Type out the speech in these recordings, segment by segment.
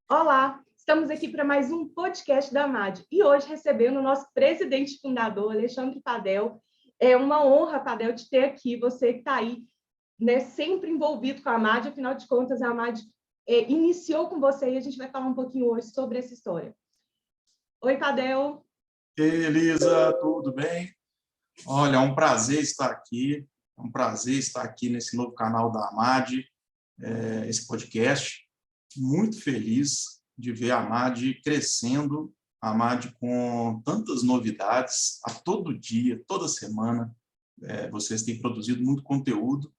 Olá, estamos aqui para mais um podcast da AMAD e hoje recebendo o nosso presidente fundador, Alexandre Padel. É uma honra, Padel, te ter aqui, você que está aí, né, sempre envolvido com a AMAD, afinal de contas, a AMAD iniciou com você e a gente vai falar um pouquinho hoje sobre essa história. Oi, Padel. Ei, Elisa, tudo bem? Olha, é um prazer estar aqui, é um prazer estar aqui nesse novo canal da AMAD, esse podcast. Muito feliz de ver a AMAD crescendo, a AMAD com tantas novidades a todo dia, toda semana. Vocês têm produzido muito conteúdo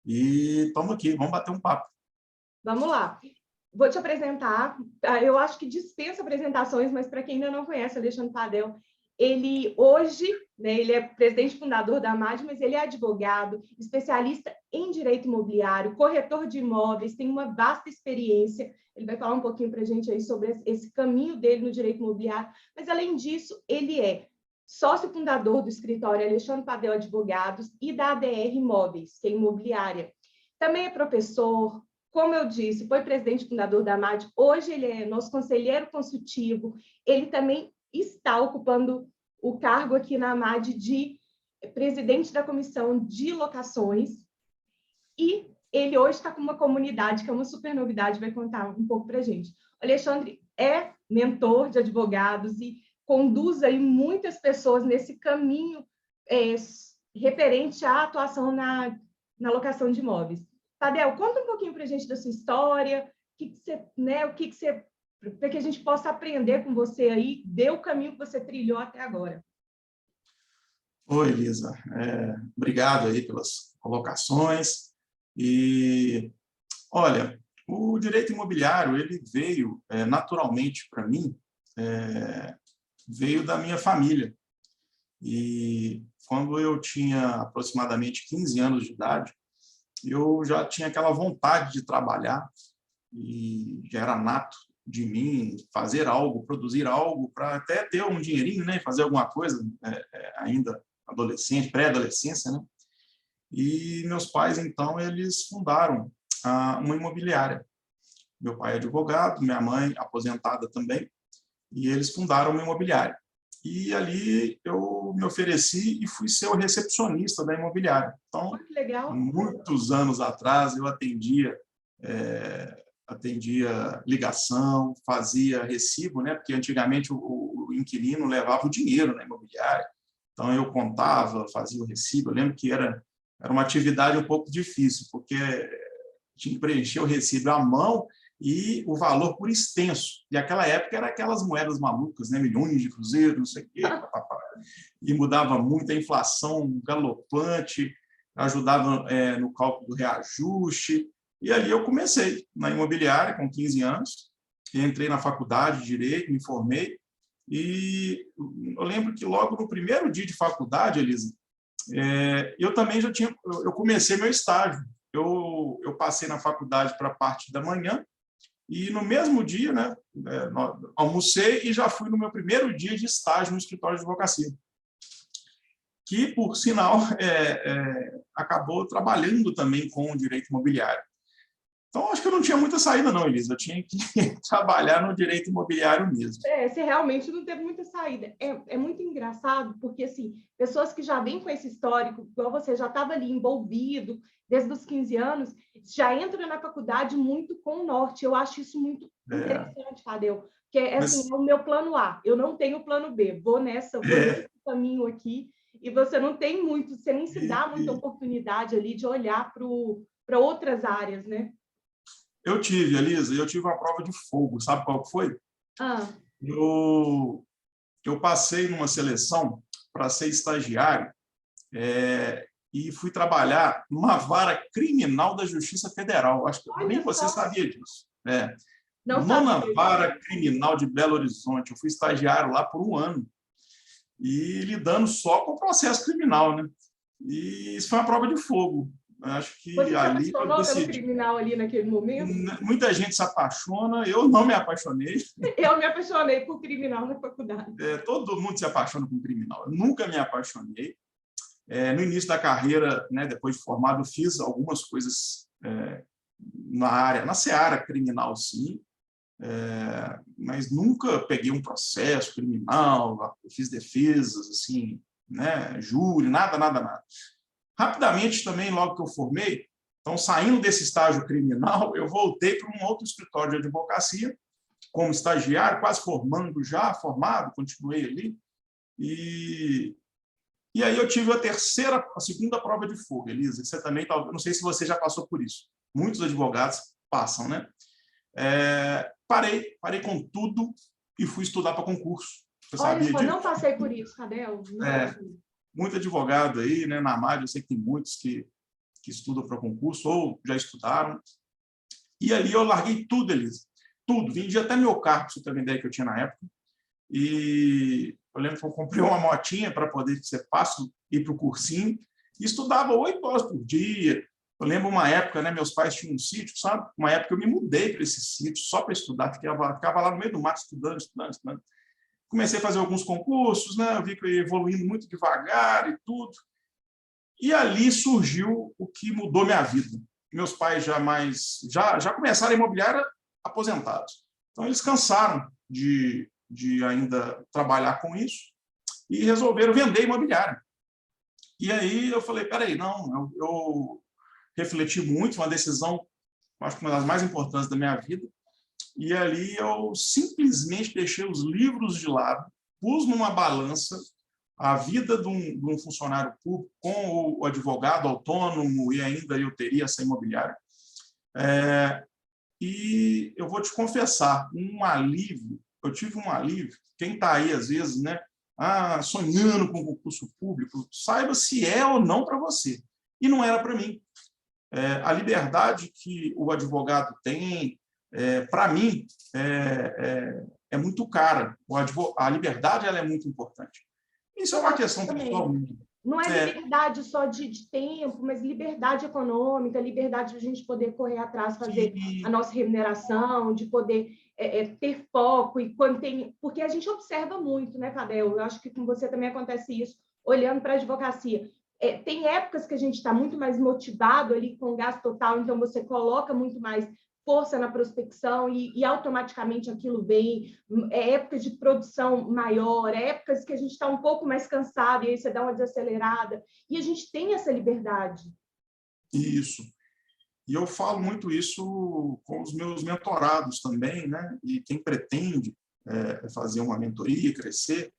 e estamos aqui, vamos bater um papo. Vamos lá. Vou te apresentar. Eu acho que dispensa apresentações, mas para quem ainda não conhece, Alexandre Padel, ele hoje, né, ele é presidente fundador da AMAD, mas ele é advogado, especialista em direito imobiliário, corretor de imóveis, tem uma vasta experiência. Ele vai falar um pouquinho para a gente aí sobre esse caminho dele no direito imobiliário, mas além disso, ele é sócio fundador do escritório Alexandre Padel Advogados e da ADR Imóveis, que é imobiliária. Também é professor, como eu disse, foi presidente fundador da AMAD, hoje ele é nosso conselheiro consultivo, ele também está ocupando o cargo aqui na AMAD de presidente da comissão de locações, e ele hoje está com uma comunidade, que é uma super novidade, vai contar um pouco para a gente. O Alexandre é mentor de advogados e conduz aí muitas pessoas nesse caminho referente à atuação na locação de imóveis. Padel, conta um pouquinho para a gente da sua história, para que a gente possa aprender com você aí, dê o caminho que você trilhou até agora. Oi, Elisa. Obrigado aí pelas colocações. E, olha, o direito imobiliário, ele veio naturalmente para mim, veio da minha família. E quando eu tinha aproximadamente 15 anos de idade, eu já tinha aquela vontade de trabalhar e já era nato de mim fazer algo, produzir algo para até ter um dinheirinho, né, fazer alguma coisa, ainda adolescente, pré-adolescência, né? E meus pais, então, eles fundaram uma imobiliária. Meu pai é advogado, minha mãe aposentada também, e eles fundaram uma imobiliária. E ali eu me ofereci e fui ser o recepcionista da imobiliária. Então, que legal. muitos anos atrás, eu atendia ligação, fazia recibo, né? Porque antigamente o inquilino levava o dinheiro na imobiliária. Então, eu contava, fazia o recibo. Eu lembro que era uma atividade um pouco difícil, porque tinha que preencher o recibo à mão e o valor por extenso. E aquela época era aquelas moedas malucas, né? Milhões de cruzeiros, não sei o quê, papapá. E mudava muito, a inflação galopante, ajudava no cálculo do reajuste. E ali eu comecei na imobiliária com 15 anos, entrei na faculdade de Direito, me formei, e eu lembro que logo no primeiro dia de faculdade, Elisa, eu também eu comecei meu estágio. Eu passei na faculdade para a parte da manhã, e no mesmo dia, né, almocei e já fui no meu primeiro dia de estágio no escritório de advocacia, que, por sinal, acabou trabalhando também com o direito imobiliário. Então, acho que eu não tinha muita saída, não, Elisa. Eu tinha que trabalhar no direito imobiliário mesmo. Você realmente não teve muita saída. É muito engraçado, porque, assim, pessoas que já vêm com esse histórico, igual você, já estava ali envolvido desde os 15 anos, já entram na faculdade muito com o norte. Eu acho isso muito interessante, Tadeu. Porque, assim, é o meu plano A. Eu não tenho plano B. Vou nesse caminho aqui. E você não tem muito, você nem se dá muita oportunidade ali de olhar para outras áreas, né? Eu tive, Elisa, uma prova de fogo. Sabe qual foi? Eu passei numa seleção para ser estagiário e fui trabalhar numa vara criminal da Justiça Federal. Acho que nem você sabia disso. Nona Vara Criminal de Belo Horizonte. Eu fui estagiário lá por 1 ano e lidando só com o processo criminal, né? E isso foi uma prova de fogo. Acho que você ali se apaixonou pelo criminal ali naquele momento? Muita gente se apaixona, eu não me apaixonei. Eu me apaixonei por criminal na faculdade. Todo mundo se apaixona por criminal. Eu nunca me apaixonei. No início da carreira, né, depois de formado, fiz algumas coisas na seara criminal, sim, mas nunca peguei um processo criminal, fiz defesas, assim, né, júri, nada, nada, nada. Rapidamente também, logo que eu formei, então, saindo desse estágio criminal, eu voltei para um outro escritório de advocacia, como estagiário, quase formando já, formado, continuei ali. E aí eu tive a segunda prova de fogo, Elisa. Você também, não sei se você já passou por isso. Muitos advogados passam, né? Parei com tudo e fui estudar para concurso. Você Olha, sabia só, disso? não passei por isso, Tadeu. Muito advogado aí, né? Na AMAD, eu sei que tem muitos que estudam para concurso ou já estudaram. E ali eu larguei tudo, Elisa. Tudo. Vendi até meu carro, para você ter uma ideia que eu tinha na época. E eu lembro que eu comprei uma motinha para poder ser fácil ir para o cursinho e estudava 8 horas por dia. Eu lembro uma época, né, meus pais tinham um sítio, sabe? Uma época eu me mudei para esse sítio só para estudar, ficava lá no meio do mato estudando. Comecei a fazer alguns concursos, né? Eu vi que eu ia evoluindo muito devagar e tudo. E ali surgiu o que mudou minha vida. Meus pais já começaram a imobiliária aposentados. Então, eles cansaram de ainda trabalhar com isso e resolveram vender imobiliária. E aí eu falei, peraí, não, eu refleti muito, uma decisão, acho que uma das mais importantes da minha vida, e ali eu simplesmente deixei os livros de lado, pus numa balança a vida de um funcionário público com o advogado autônomo, e ainda eu teria essa imobiliária. E eu vou te confessar, um alívio, eu tive um alívio, quem está aí às vezes, né, sonhando com concurso público, saiba se é ou não para você. E não era para mim. A liberdade que o advogado tem, para mim, é muito cara. A liberdade ela é muito importante. Isso é uma questão pessoal. Não é liberdade só de tempo, mas liberdade econômica, liberdade de a gente poder correr atrás, fazer a nossa remuneração, de poder ter foco. E quando tem... Porque a gente observa muito, né, Tadeu? Eu acho que com você também acontece isso, olhando para a advocacia. Tem épocas que a gente está muito mais motivado ali com o gasto total, então você coloca muito mais força na prospecção e automaticamente aquilo vem, épocas de produção maior, épocas que a gente está um pouco mais cansado e aí você dá uma desacelerada, e a gente tem essa liberdade. Isso. E eu falo muito isso com os meus mentorados também, né? E quem pretende fazer uma mentoria, crescer,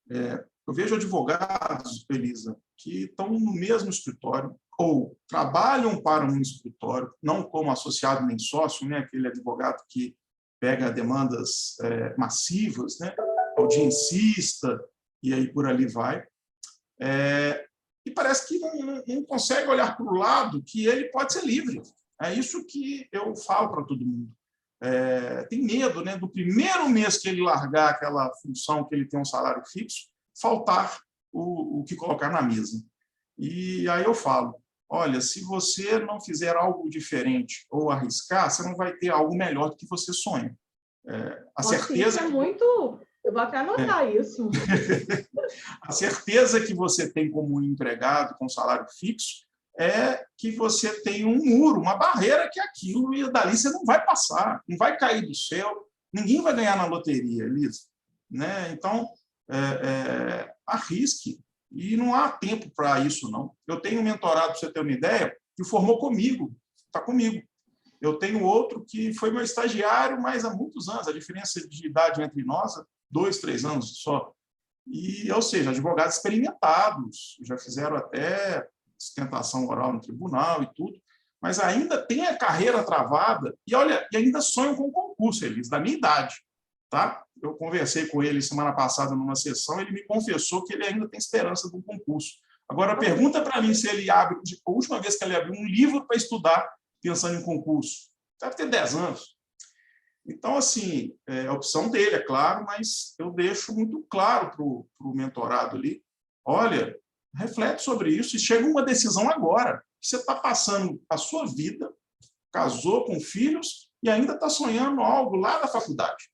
eu vejo advogados, Elisa, que estão no mesmo escritório, ou trabalham para um escritório, não como associado nem sócio, né? Aquele advogado que pega demandas massivas, né? Audiencista, e aí por ali vai. E parece que não consegue olhar para o lado que ele pode ser livre. É isso que eu falo para todo mundo. Tem medo, né? Do primeiro mês que ele largar aquela função que ele tem um salário fixo, faltar o que colocar na mesa. E aí eu falo, olha, se você não fizer algo diferente ou arriscar, você não vai ter algo melhor do que você sonha. A certeza... Isso é muito... Eu vou até anotar isso. A certeza que você tem como empregado com salário fixo é que você tem um muro, uma barreira que aquilo, e dali você não vai passar, não vai cair do céu, ninguém vai ganhar na loteria, Elisa. Né? Então, arrisque. E não há tempo para isso, não. Eu tenho um mentorado, para você ter uma ideia, que formou comigo, está comigo. Eu tenho outro que foi meu estagiário, mas há muitos anos. A diferença de idade entre nós é 2, 3 anos só. E, ou seja, advogados experimentados, já fizeram até sustentação oral no tribunal e tudo, mas ainda tem a carreira travada e, olha, e ainda sonham com concurso, eles, da minha idade. Tá? Eu conversei com ele semana passada numa sessão, ele me confessou que ele ainda tem esperança do concurso. Agora, pergunta para mim se ele abre, a última vez que ele abriu um livro para estudar pensando em concurso. Deve ter 10 anos. Então, assim, é a opção dele, é claro, mas eu deixo muito claro para o mentorado ali, olha, reflete sobre isso e chega a uma decisão agora. Você está passando a sua vida, casou com filhos e ainda está sonhando algo lá da faculdade.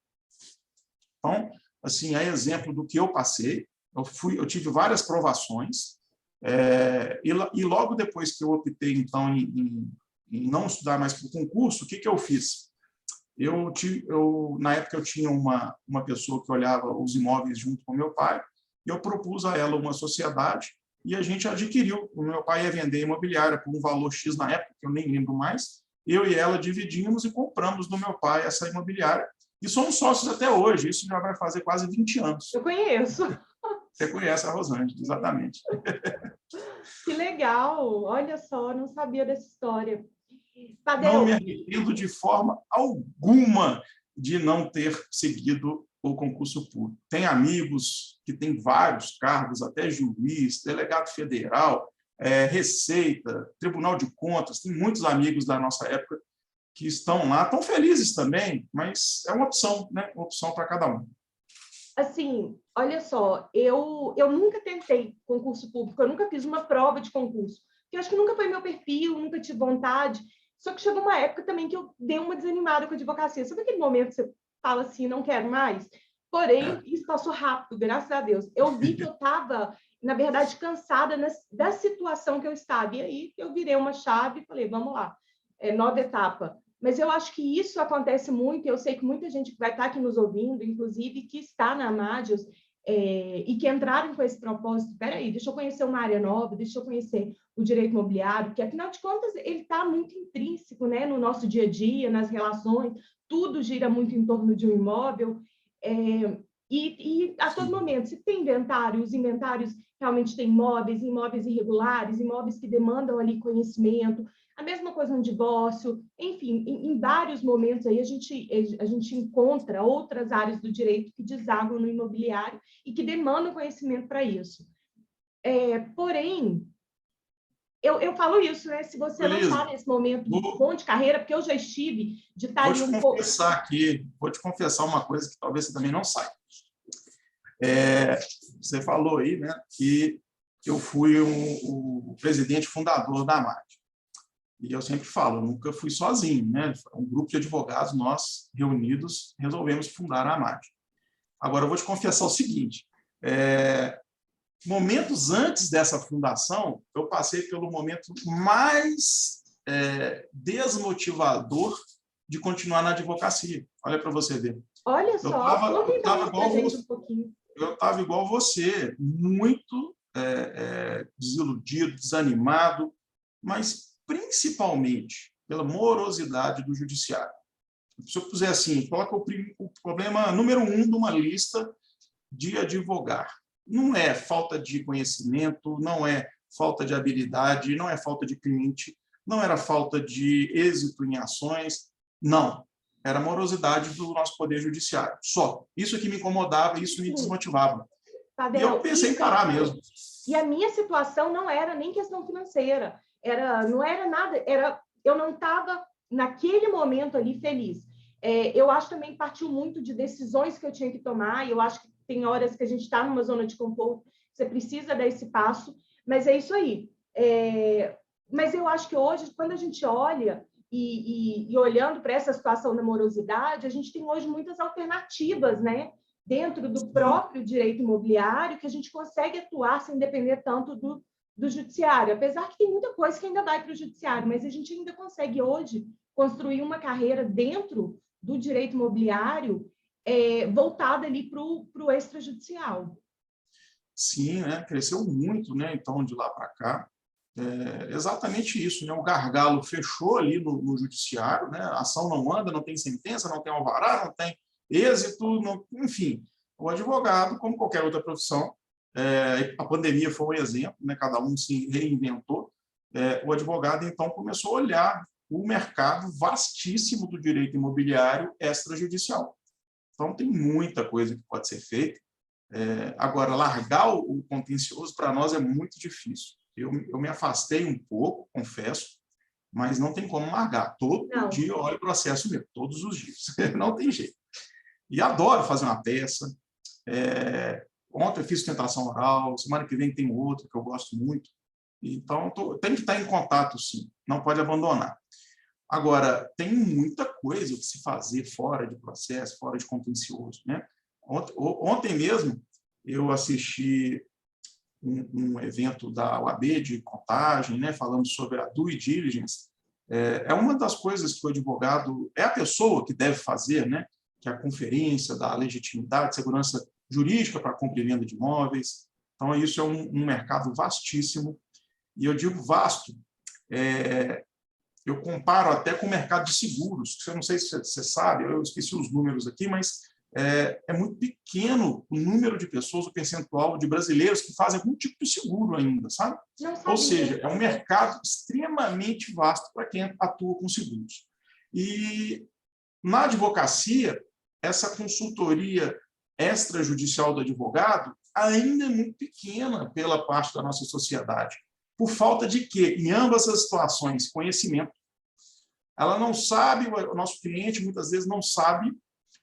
Então, assim, é exemplo do que eu passei. Eu tive várias provações e logo depois que eu optei, então, em não estudar mais para o concurso, o que eu fiz? Na época, eu tinha uma pessoa que olhava os imóveis junto com meu pai, e eu propus a ela uma sociedade, e a gente adquiriu. O meu pai ia vender imobiliária por um valor X na época, que eu nem lembro mais. Eu e ela dividimos e compramos do meu pai essa imobiliária. E somos sócios até hoje. Isso já vai fazer quase 20 anos. Eu conheço. Você conhece a Rosângela, exatamente. Que legal! Olha só, não sabia dessa história. Tadeu, não me arrependo de forma alguma de não ter seguido o concurso público. Tem amigos que têm vários cargos, até juiz, delegado federal, Receita, Tribunal de Contas, tem muitos amigos da nossa época que estão lá, estão felizes também, mas é uma opção, né? Uma opção para cada um. Assim, olha só, eu nunca tentei concurso público, eu nunca fiz uma prova de concurso, porque eu acho que nunca foi meu perfil, nunca tive vontade. Só que chegou uma época também que eu dei uma desanimada com a advocacia. Sabe aquele momento que você fala assim, não quero mais? Porém, isso passou rápido, graças a Deus. Eu vi que eu estava, na verdade, cansada da situação que eu estava. E aí eu virei uma chave e falei, vamos lá, nova etapa. Mas eu acho que isso acontece muito, eu sei que muita gente que vai estar aqui nos ouvindo, inclusive que está na Amádios, e que entraram com esse propósito, espera aí, deixa eu conhecer uma área nova, deixa eu conhecer o direito imobiliário, que, afinal de contas, ele está muito intrínseco, né, no nosso dia a dia, nas relações, tudo gira muito em torno de um imóvel, e a todo momento, se tem inventário, os inventários realmente têm imóveis irregulares, imóveis que demandam ali conhecimento, a mesma coisa no divórcio, enfim, em vários momentos aí a gente encontra outras áreas do direito que desagam no imobiliário e que demandam conhecimento para isso. Porém, eu falo isso, né? Se você não está nesse momento bom de carreira, porque eu já estive de estar ali um pouco... Vou te confessar uma coisa que talvez você também não saiba. Você falou aí, né, que eu fui o presidente fundador da AMAD. E eu sempre falo, eu nunca fui sozinho, né? Um grupo de advogados, nós reunidos, resolvemos fundar a AMAD. Agora, eu vou te confessar o seguinte, momentos antes dessa fundação, eu passei pelo momento mais desmotivador de continuar na advocacia. Olha para você ver. Olha só, conta então pra gente um pouquinho. Eu estava igual você, muito desiludido, desanimado, mas principalmente pela morosidade do judiciário. Se eu puser assim, coloca o problema número 1 de uma lista de advogar. Não é falta de conhecimento, não é falta de habilidade, não é falta de cliente, não era falta de êxito em ações, não. Era a morosidade do nosso poder judiciário. Só. Isso que me incomodava, isso me desmotivava. Tadeu, e eu pensei em parar mesmo. E a minha situação não era nem questão financeira. Não era nada, eu não estava naquele momento ali feliz. Eu acho também que partiu muito de decisões que eu tinha que tomar, e eu acho que tem horas que a gente está numa zona de conforto, você precisa dar esse passo, mas é isso aí. Mas eu acho que hoje, quando a gente olha, e olhando para essa situação da morosidade, a gente tem hoje muitas alternativas, né? Dentro do próprio direito imobiliário, que a gente consegue atuar sem depender tanto do judiciário, apesar que tem muita coisa que ainda vai para o judiciário, mas a gente ainda consegue hoje construir uma carreira dentro do direito imobiliário voltada ali para o extrajudicial. Sim, né? Cresceu muito, né? Então, de lá para cá. Exatamente isso, né? O gargalo fechou ali no judiciário, né? A ação não anda, não tem sentença, não tem alvará, não tem êxito, enfim. O advogado, como qualquer outra profissão, a pandemia foi um exemplo, né? Cada um se reinventou. O advogado, então, começou a olhar o mercado vastíssimo do direito imobiliário extrajudicial. Então, tem muita coisa que pode ser feita. Agora, largar o contencioso, para nós, é muito difícil. Eu me afastei um pouco, confesso, mas não tem como largar. Todo dia eu olho o processo mesmo, todos os dias. Não tem jeito. E adoro fazer uma peça. Ontem eu fiz tentação oral, semana que vem tem outro que eu gosto muito. Então, tem que estar em contato, sim. Não pode abandonar. Agora, tem muita coisa que se fazer fora de processo, fora de contencioso, né? Ontem mesmo eu assisti um evento da OAB de Contagem, né, falando sobre a due diligence, É uma das coisas que o advogado é a pessoa que deve fazer, né? Que é a conferência da legitimidade, segurança jurídica para compra e venda de imóveis. Então, isso é um mercado vastíssimo. E eu digo vasto, eu comparo até com o mercado de seguros, que eu não sei se você sabe, eu esqueci os números aqui, mas é muito pequeno o número de pessoas, o percentual de brasileiros que fazem algum tipo de seguro ainda, sabe? Ou seja, é um mercado extremamente vasto para quem atua com seguros. E na advocacia, essa consultoria extrajudicial do advogado ainda é muito pequena pela parte da nossa sociedade. Por falta de quê? Em ambas as situações, conhecimento. Ela não sabe, o nosso cliente muitas vezes não sabe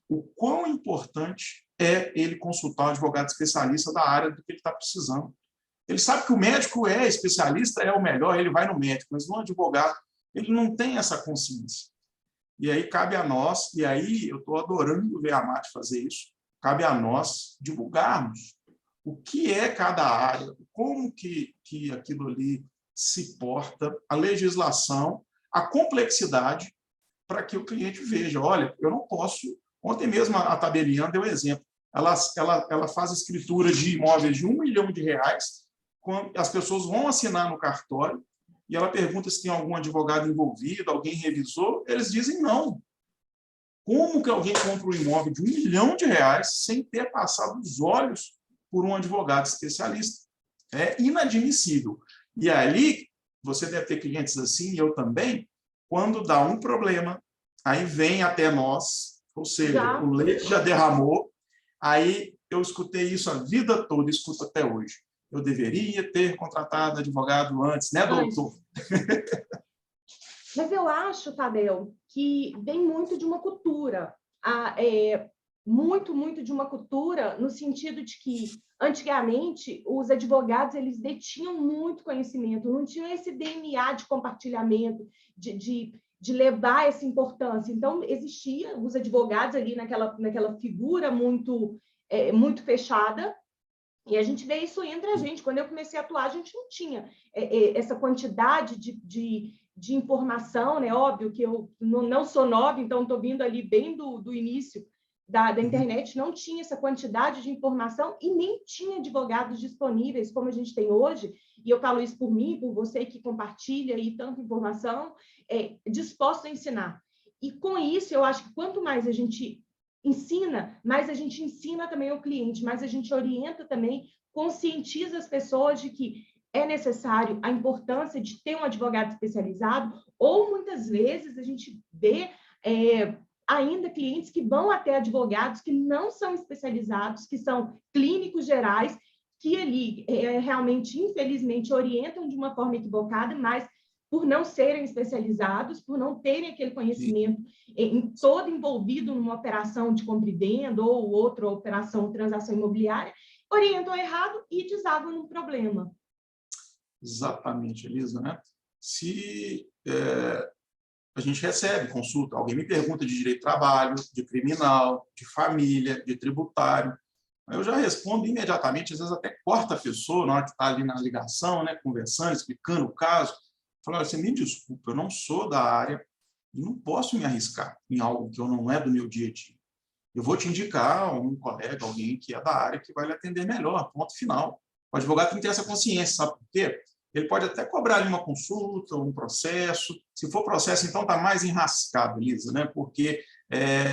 o quão importante é ele consultar um advogado especialista da área do que ele está precisando. Ele sabe que o médico é especialista, é o melhor, ele vai no médico, mas no advogado ele não tem essa consciência. E aí cabe a nós, e aí eu estou adorando ver a Mati fazer isso, cabe a nós divulgarmos o que é cada área, como que aquilo ali se porta, a legislação, a complexidade, para que o cliente veja, olha, eu não posso... Ontem mesmo a Tabelian deu exemplo. Ela faz escritura de imóveis de R$ 1 milhão, quando as pessoas vão assinar no cartório, e ela pergunta se tem algum advogado envolvido, alguém revisou, eles dizem não. Como que alguém compra um imóvel de R$ 1 milhão sem ter passado os olhos por um advogado especialista? É inadmissível. E ali, você deve ter clientes assim, e eu também, quando dá um problema, aí vem até nós, ou seja, o leite já derramou, aí eu escutei isso a vida toda, escuto até hoje. Eu deveria ter contratado advogado antes, né, doutor? Mas eu acho, Tadeu, que vem muito de uma cultura, muito de uma cultura no sentido de que, antigamente, os advogados eles detinham muito conhecimento, não tinham esse DNA de compartilhamento, de levar essa importância. Então, existia os advogados ali naquela figura muito fechada, e a gente vê isso entre a gente. Quando eu comecei a atuar, a gente não tinha essa quantidade de informação, né? Óbvio que eu não sou nova, então estou vindo ali bem do início da internet, não tinha essa quantidade de informação e nem tinha advogados disponíveis como a gente tem hoje, e eu falo isso por mim, por você que compartilha aí tanta informação, disposto a ensinar. E com isso, eu acho que quanto mais a gente ensina, mais a gente ensina também o cliente, mais a gente orienta também, conscientiza as pessoas de que é necessário a importância de ter um advogado especializado, ou muitas vezes a gente vê ainda clientes que vão até advogados que não são especializados, que são clínicos gerais, que ali realmente, infelizmente, orientam de uma forma equivocada, mas por não serem especializados, por não terem aquele conhecimento todo envolvido numa operação de compra e venda ou outra operação, transação imobiliária, orientam errado e desagam num problema. Exatamente, Elisa, né? Se a gente recebe consulta, alguém me pergunta de direito de trabalho, de criminal, de família, de tributário, eu já respondo imediatamente, às vezes até corta a pessoa na hora que está ali na ligação, né, conversando, explicando o caso, falo, você me desculpa, eu não sou da área e não posso me arriscar em algo que eu não é do meu dia a dia. Eu vou te indicar um colega, alguém que é da área, que vai lhe atender melhor, ponto final. O advogado tem que ter essa consciência, sabe por quê? Ele pode até cobrar ali uma consulta, um processo. Se for processo, então está mais enrascado, Elisa, né? Porque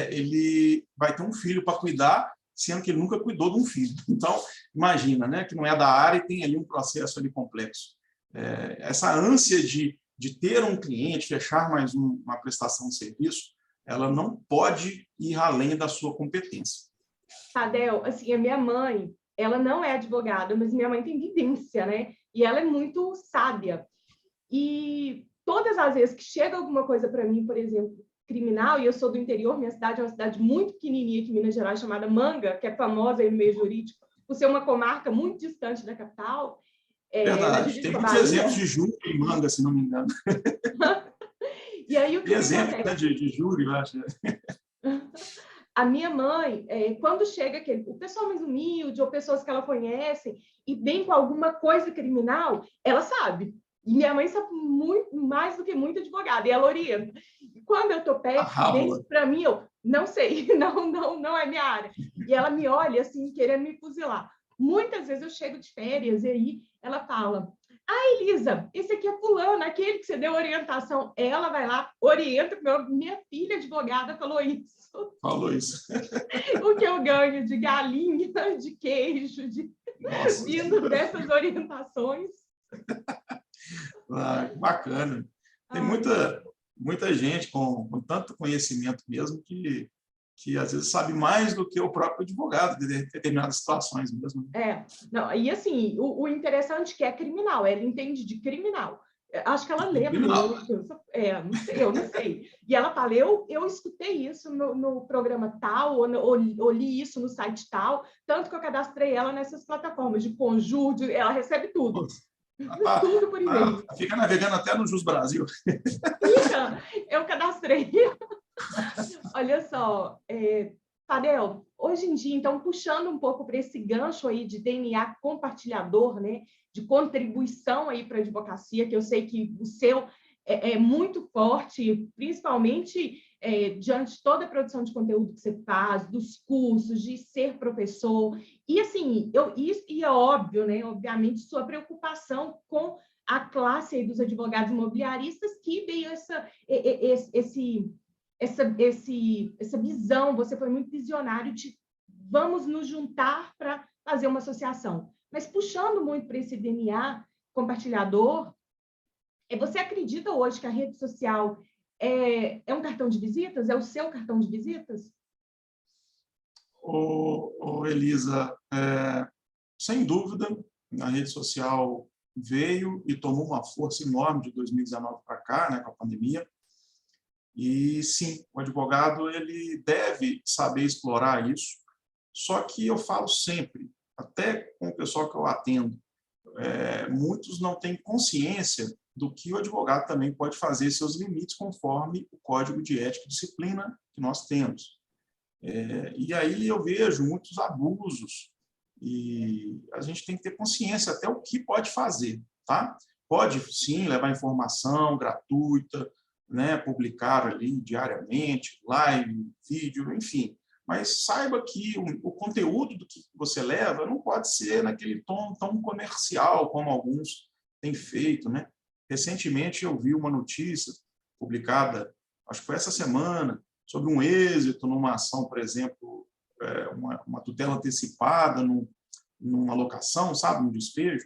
ele vai ter um filho para cuidar, sendo que ele nunca cuidou de um filho. Então, imagina, né? Que não é da área e tem ali um processo ali complexo. Essa ânsia de ter um cliente, fechar mais uma prestação de serviço, ela não pode ir além da sua competência. Tadeu, assim, a minha mãe, ela não é advogada, mas minha mãe tem vivência, né? E ela é muito sábia. E todas as vezes que chega alguma coisa para mim, por exemplo, criminal, e eu sou do interior, minha cidade é uma cidade muito pequenininha aqui em Minas Gerais, chamada Manga, que é famosa aí no meio jurídico, por ser uma comarca muito distante da capital. Verdade. Tem muitos exemplos de júri em Manga, se não me engano. E aí, o que tem exemplo, né, acontece? de júri, eu acho. A minha mãe, quando chega o pessoal mais humilde ou pessoas que ela conhece e vem com alguma coisa criminal, ela sabe. E minha mãe sabe muito, mais do que muito advogada, e ela orienta. E quando eu estou perto, para mim, eu não sei, não é minha área. E ela me olha assim, querendo me fuzilar. Muitas vezes eu chego de férias e aí ela fala: ah, Elisa, esse aqui é fulano, aquele que você deu orientação. Ela vai lá, orienta, minha filha advogada falou isso. Falou isso. O que eu ganho de galinha, de queijo, vindo dessas orientações. Ah, bacana. Tem muita gente com tanto conhecimento mesmo que às vezes sabe mais do que o próprio advogado de determinadas situações mesmo. Não, e assim, o interessante é que é criminal, ela entende de criminal. Acho que ela lê muito, não sei, eu não sei. E ela fala, eu escutei isso no programa tal, ou li isso no site tal, tanto que eu cadastrei ela nessas plataformas de Conjur, ela recebe tudo. Tudo por e-mail. Fica navegando até no Jus Brasil. Fica, eu cadastrei. Olha só, Tadeu, hoje em dia, então, puxando um pouco para esse gancho aí de DNA compartilhador, né, de contribuição aí para a advocacia, que eu sei que o seu é muito forte, principalmente diante de toda a produção de conteúdo que você faz, dos cursos, de ser professor, e assim, e é óbvio, né, obviamente, sua preocupação com a classe aí dos advogados imobiliaristas, que veio essa visão, você foi muito visionário de vamos nos juntar para fazer uma associação. Mas puxando muito para esse DNA compartilhador, você acredita hoje que a rede social é um cartão de visitas? É o seu cartão de visitas? Elisa, sem dúvida, a rede social veio e tomou uma força enorme de 2019 para cá, né, com a pandemia. E sim, o advogado ele deve saber explorar isso. Só que eu falo sempre, até com o pessoal que eu atendo, muitos não têm consciência do que o advogado também pode fazer seus limites conforme o Código de Ética e Disciplina que nós temos. E aí eu vejo muitos abusos e a gente tem que ter consciência até o que pode fazer, tá? Pode sim levar informação gratuita, né, publicar ali diariamente, live, vídeo, enfim. Mas saiba que o conteúdo do que você leva não pode ser naquele tom tão comercial como alguns têm feito, né? Recentemente eu vi uma notícia publicada, acho que foi essa semana, sobre um êxito numa ação, por exemplo, uma tutela antecipada numa locação, sabe, no despejo.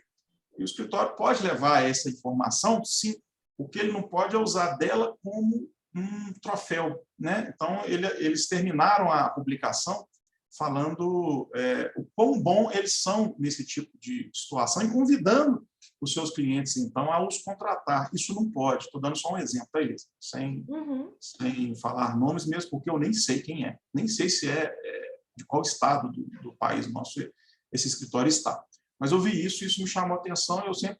E o escritório pode levar essa informação, sim. O que ele não pode é usar dela como um troféu, né? Então, eles terminaram a publicação falando o quão bom eles são nesse tipo de situação e convidando os seus clientes, então, a os contratar. Isso não pode. Estou dando só um exemplo para eles, sem falar nomes, mesmo porque eu nem sei quem é. Nem sei se de qual estado do país nosso esse escritório está. Mas eu vi isso, isso me chamou a atenção e eu sempre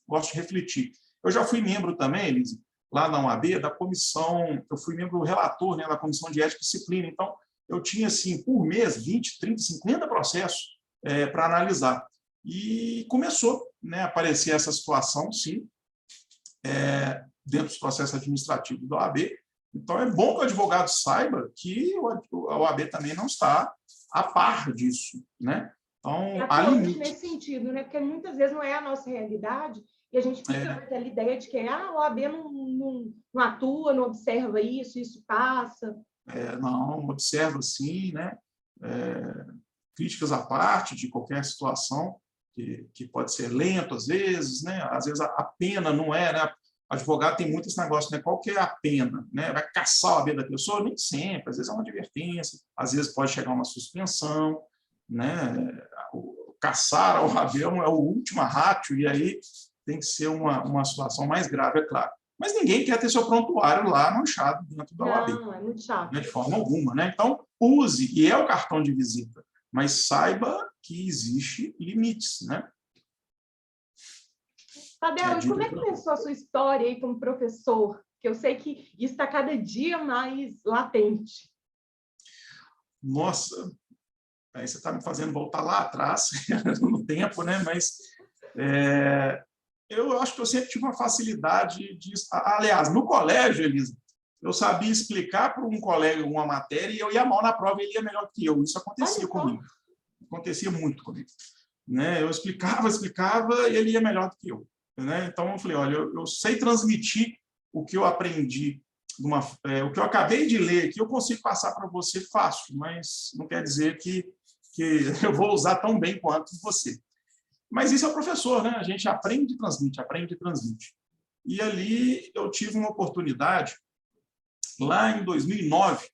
gosto de refletir. Eu já fui membro também, Elisa, lá na UAB, da comissão, eu fui membro relator, né, da comissão de ética e disciplina, então eu tinha, assim, por mês, 20, 30, 50 processos para analisar. E começou, né, a aparecer essa situação, sim, dentro dos processos administrativos da OAB. Então, é bom que o advogado saiba que a OAB também não está a par disso, né? Então, há limite. Nesse sentido, né? Porque muitas vezes não é a nossa realidade e a gente fica com aquela ideia de que a OAB não atua, não observa isso passa. Não, observa sim, né? Críticas à parte de qualquer situação que pode ser lento às vezes, né? Às vezes a pena não é, né? O advogado tem muito esse negócio, né? Qual que é a pena, né? Vai caçar a vida da pessoa? Nem sempre, às vezes é uma advertência, às vezes pode chegar a uma suspensão, né? Caçar ao rabel é o último ratio, e aí tem que ser uma situação mais grave, é claro. Mas ninguém quer ter seu prontuário lá manchado dentro da OAB. Não, é muito chato. Né, de forma alguma, né? Então, use, e é o cartão de visita, mas saiba que existe limites, né? Tadeu, e como é que começou a sua história aí como professor? Que eu sei que isso está cada dia mais latente. Nossa, aí você está me fazendo voltar lá atrás, no tempo, né? Mas eu acho que eu sempre tive uma facilidade de... Aliás, no colégio, Elisa, eu sabia explicar para um colega uma matéria e eu ia mal na prova e ele ia melhor que eu. Isso Olha acontecia só. comigo. Acontecia muito comigo. Né? Eu explicava e ele ia melhor do que eu. Né? Então, eu falei, olha, eu sei transmitir o que eu aprendi, o que eu acabei de ler aqui, eu consigo passar para você fácil, mas não quer dizer que eu vou usar tão bem quanto você. Mas isso é o professor, né? A gente aprende e transmite, aprende e transmite. E ali eu tive uma oportunidade, lá em 2009,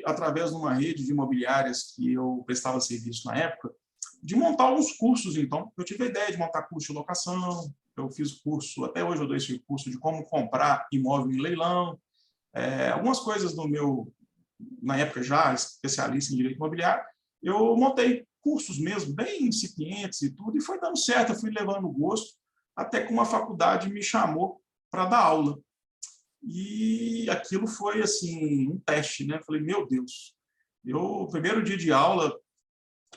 através de uma rede de imobiliárias que eu prestava serviço na época, de montar alguns cursos. Então, eu tive a ideia de montar curso de locação, eu fiz curso, até hoje eu dou esse curso de como comprar imóvel em leilão, algumas coisas na época já especialista em direito imobiliário, eu montei cursos mesmo, bem incipientes e tudo, e foi dando certo, eu fui levando gosto, até que uma faculdade me chamou para dar aula. E aquilo foi assim um teste, né? Falei, meu Deus, primeiro dia de aula,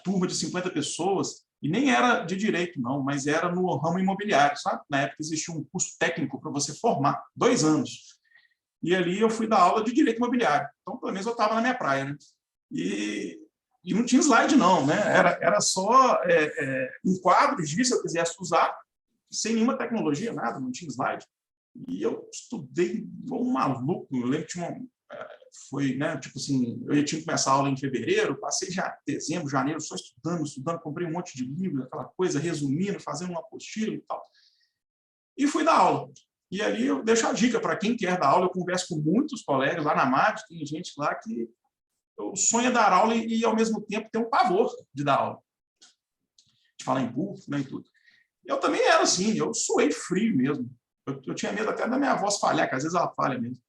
turma de 50 pessoas, e nem era de direito, não, mas era no ramo imobiliário, sabe? Na época existia um curso técnico para você formar, 2 anos. E ali eu fui dar aula de direito imobiliário. Então, pelo menos eu estava na minha praia, né? E não tinha slide, não, né? Era só um quadro de, se eu quisesse usar, sem nenhuma tecnologia, nada, não tinha slide. E eu estudei igual um maluco. Eu lembro que foi, né, tipo assim, eu tinha que começar a aula em fevereiro, passei já dezembro, janeiro, só estudando, comprei um monte de livros, aquela coisa, resumindo, fazendo uma apostila e tal. E fui dar aula. E ali eu deixo a dica para quem quer dar aula, eu converso com muitos colegas lá na MAD, tem gente lá que o sonho é dar aula e ao mesmo tempo, tem um pavor de dar aula, de falar em público, né, e tudo. Eu também era assim, eu suei frio mesmo. Eu tinha medo até da minha voz falhar, que às vezes ela falha mesmo.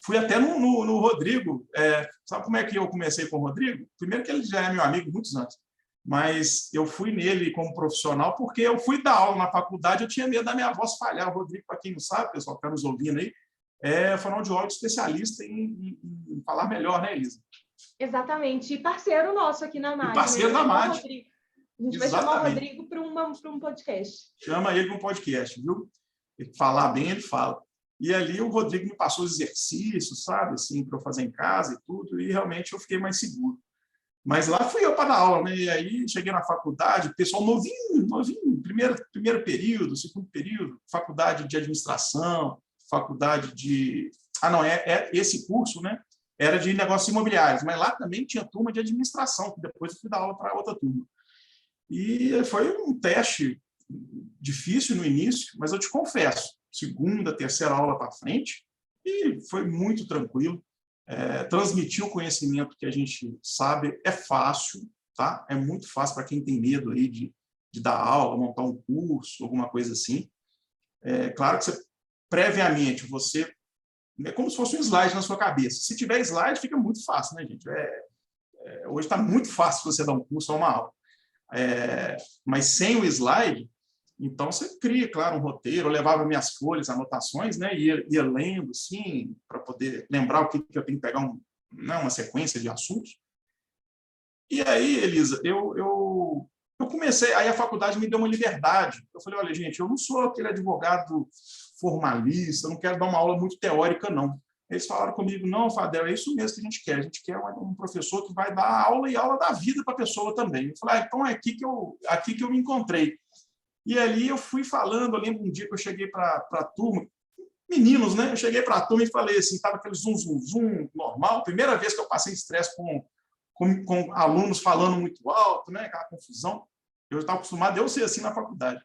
Fui até no Rodrigo. Sabe como é que eu comecei com o Rodrigo? Primeiro que ele já é meu amigo há muitos anos, mas eu fui nele como profissional porque eu fui dar aula na faculdade, eu tinha medo da minha voz falhar. O Rodrigo, para quem não sabe, pessoal que está nos ouvindo aí, é fonoaudiólogo especialista em falar melhor, né, Elisa? Exatamente. E parceiro nosso aqui na E MAD, né? parceiro da MAD. A gente vai chamar o Rodrigo para um podcast. Chama ele para um podcast, viu? Ele falar bem, ele fala. E ali o Rodrigo me passou os exercícios, sabe, assim, para eu fazer em casa e tudo, e realmente eu fiquei mais seguro. Mas lá fui eu para dar aula, né? E aí cheguei na faculdade, pessoal novinho, primeiro período, segundo período, faculdade de administração, faculdade de... não, esse curso, né? Era de negócios imobiliários, mas lá também tinha turma de administração, que depois eu fui dar aula para outra turma. E foi um teste difícil no início, mas eu te confesso, segunda, terceira aula para frente, e foi muito tranquilo. Transmitir o conhecimento que a gente sabe é fácil, tá? É muito fácil para quem tem medo aí de dar aula, montar um curso, alguma coisa assim. Claro que você, previamente, você... É como se fosse um slide na sua cabeça. Se tiver slide, fica muito fácil, né, gente? Hoje está muito fácil você dar um curso ou uma aula. Mas sem o slide, então você cria, claro, um roteiro. Eu levava minhas folhas, anotações, né? Ia lendo, assim, para poder lembrar o que eu tenho que pegar uma sequência de assuntos. E aí, Elisa, eu comecei, aí a faculdade me deu uma liberdade. Eu falei, olha, gente, eu não sou aquele advogado formalista, eu não quero dar uma aula muito teórica, não. Eles falaram comigo, não, Fadel, é isso mesmo que a gente quer um professor que vai dar aula e aula da vida para a pessoa também. Eu falei, então é aqui que eu me encontrei. E ali eu fui falando, eu lembro um dia que eu cheguei para a turma, meninos, né? Eu cheguei para a turma e falei assim, estava aquele zum, normal, primeira vez que eu passei estresse com alunos falando muito alto, né? Aquela confusão. Eu estava acostumado a eu ser assim na faculdade.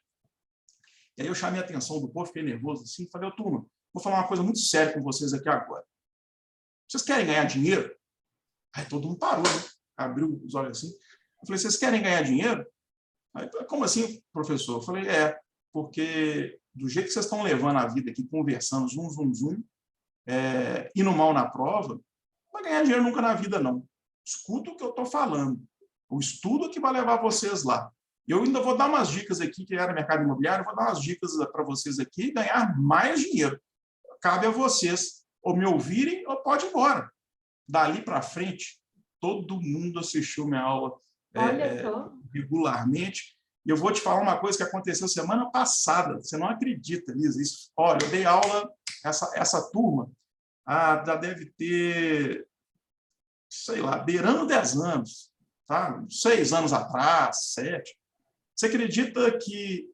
E aí eu chamei a atenção do povo, fiquei nervoso assim, falei, turma, vou falar uma coisa muito séria com vocês aqui agora. Vocês querem ganhar dinheiro? Aí todo mundo parou, né? Abriu os olhos assim. Eu falei, vocês querem ganhar dinheiro? Aí, como assim, professor? Eu falei, porque do jeito que vocês estão levando a vida aqui, conversando, zum, indo mal na prova, não vai ganhar dinheiro nunca na vida, não. Escuta o que eu estou falando. O estudo que vai levar vocês lá. Eu ainda vou dar umas dicas aqui, que era mercado imobiliário, vou dar umas dicas para vocês aqui e ganhar mais dinheiro. Cabe a vocês ou me ouvirem ou pode ir embora. Dali para frente, todo mundo assistiu minha aula regularmente. E eu vou te falar uma coisa que aconteceu semana passada, você não acredita, Lisa. Isso, olha, eu dei aula, essa turma já deve ter, sei lá, beirando 10 anos, tá? 6 anos atrás, 7. Você acredita que,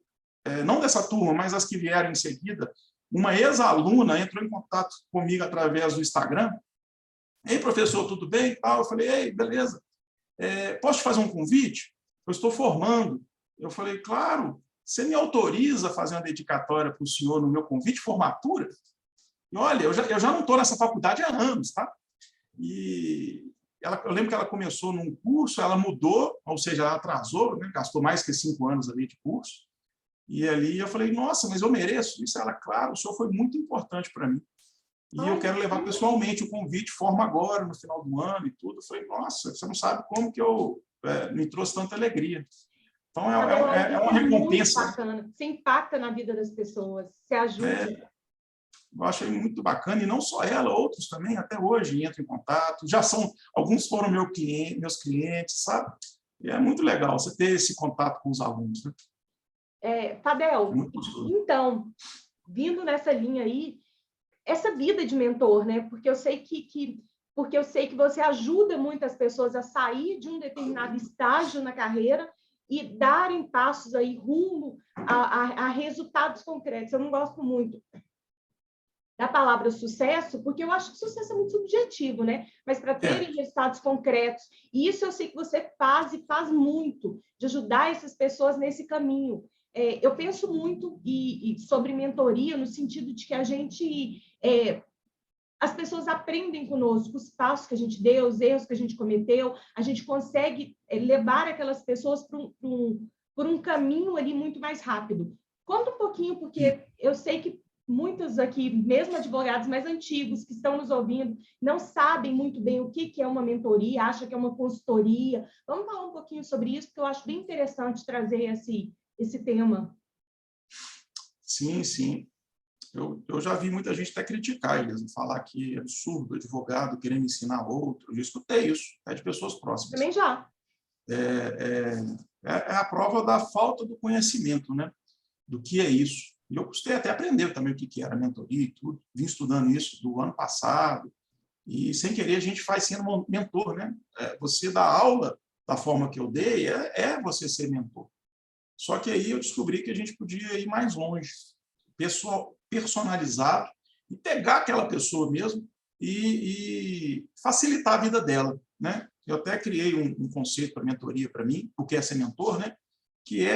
não dessa turma, mas as que vieram em seguida, uma ex-aluna entrou em contato comigo através do Instagram. Ei, professor, tudo bem? Eu falei, ei, beleza. Posso te fazer um convite? Eu estou formando. Eu falei, claro, você me autoriza a fazer uma dedicatória para o senhor no meu convite de formatura? E olha, eu já não estou nessa faculdade há anos, tá? E eu lembro que ela começou num curso, ela mudou, ou seja, ela atrasou, né? Gastou mais que 5 anos ali de curso. E ali eu falei, nossa, mas eu mereço isso. Ela, claro, o senhor foi muito importante para mim. E eu quero levar pessoalmente o convite, forma agora, no final do ano e tudo. Eu falei, nossa, você não sabe como que me trouxe tanta alegria. Então, é uma recompensa. Muito bacana. Você impacta na vida das pessoas, você ajuda. Eu achei muito bacana, e não só ela, outros também, até hoje entram em contato. Alguns foram meus clientes, sabe? E é muito legal você ter esse contato com os alunos, né? Tadeu, então, vindo nessa linha aí, essa vida de mentor, né? Porque eu sei que você ajuda muitas pessoas a sair de um determinado estágio na carreira e darem passos aí rumo a resultados concretos. Eu não gosto muito da palavra sucesso, porque eu acho que sucesso é muito subjetivo, né? Mas para terem resultados concretos, e isso eu sei que você faz e faz muito, de ajudar essas pessoas nesse caminho. Eu penso muito sobre mentoria, no sentido de que a gente... as pessoas aprendem conosco os passos que a gente deu, os erros que a gente cometeu, a gente consegue levar aquelas pessoas por um caminho ali muito mais rápido. Conta um pouquinho, porque eu sei que muitos aqui, mesmo advogados mais antigos que estão nos ouvindo, não sabem muito bem o que é uma mentoria, acham que é uma consultoria. Vamos falar um pouquinho sobre isso, porque eu acho bem interessante trazer esse tema. Sim, sim. Eu já vi muita gente até criticar eles, falar que é absurdo, advogado querendo ensinar outro. Eu já escutei isso, de pessoas próximas. Também já. É a prova da falta do conhecimento, né? Do que é isso. E eu custei até aprender também o que era mentoria e tudo. Vim estudando isso do ano passado. E, sem querer, a gente vai sendo mentor, né? Você dá aula da forma que eu dei, você ser mentor. Só que aí eu descobri que a gente podia ir mais longe, personalizado, e pegar aquela pessoa mesmo e facilitar a vida dela, né? Eu até criei um conceito para mentoria para mim, o que é ser mentor, né? Que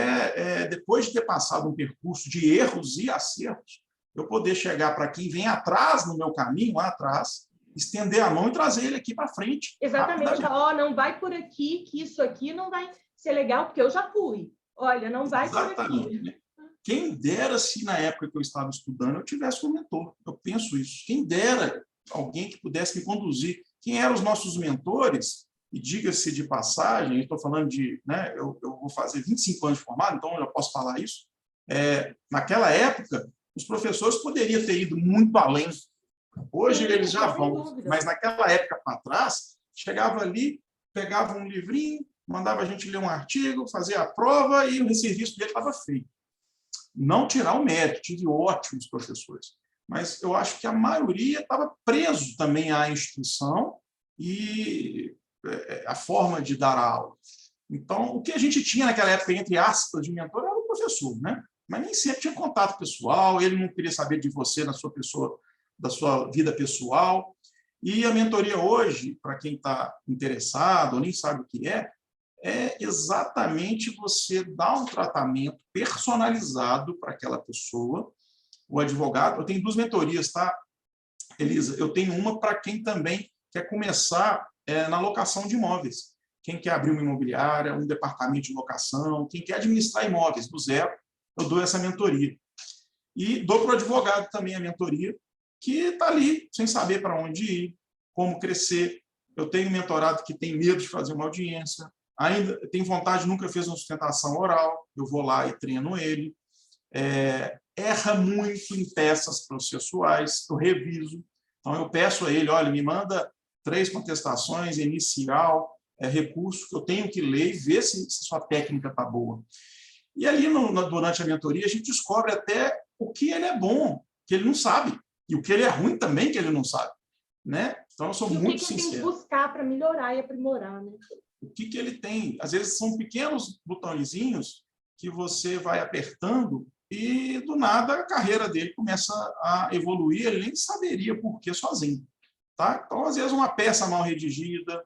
depois de ter passado um percurso de erros e acertos, eu poder chegar para quem vem atrás, no meu caminho, lá atrás, estender a mão e trazer ele aqui para frente. Exatamente. Não vai por aqui, que isso aqui não vai ser legal, porque eu já fui. Olha, não vai por aqui. Quem dera se, na época que eu estava estudando, eu tivesse um mentor. Eu penso isso. Quem dera alguém que pudesse me conduzir. Quem eram os nossos mentores? E diga-se de passagem, estou falando de... né, eu vou fazer 25 anos de formado, então eu já posso falar isso. Naquela época, os professores poderiam ter ido muito além. Hoje eles já vão, mas naquela época para trás, chegava ali, pegava um livrinho, mandava a gente ler um artigo, fazia a prova e o serviço dele estava feito. Não tirar o mérito, tive ótimos professores, mas eu acho que a maioria estava preso também à instituição e a forma de dar a aula. Então, o que a gente tinha naquela época, entre aspas, de mentor, era o professor, né? Mas nem sempre tinha contato pessoal, ele não queria saber de você, da sua vida pessoal. E a mentoria hoje, para quem está interessado ou nem sabe o que é exatamente você dar um tratamento personalizado para aquela pessoa. O advogado, eu tenho 2 mentorias, tá, Elisa? Eu tenho uma para quem também quer começar na locação de imóveis. Quem quer abrir uma imobiliária, um departamento de locação, quem quer administrar imóveis do zero, eu dou essa mentoria. E dou para o advogado também a mentoria, que está ali, sem saber para onde ir, como crescer. Eu tenho um mentorado que tem medo de fazer uma audiência, ainda tem vontade, nunca fez uma sustentação oral, eu vou lá e treino ele. Erra muito em peças processuais, eu reviso. Então, eu peço a ele, olha, me manda 3 contestações, inicial, recurso, que eu tenho que ler e ver se sua técnica está boa. E ali, durante a mentoria, a gente descobre até o que ele é bom, que ele não sabe, e o que ele é ruim também, que ele não sabe, né? Então, eu sou muito sincero. O que ele tem que buscar para melhorar e aprimorar, né? O que ele tem? Às vezes, são pequenos botõezinhos que você vai apertando e, do nada, a carreira dele começa a evoluir, ele nem saberia por que sozinho. Tá? Então, às vezes, uma peça mal redigida,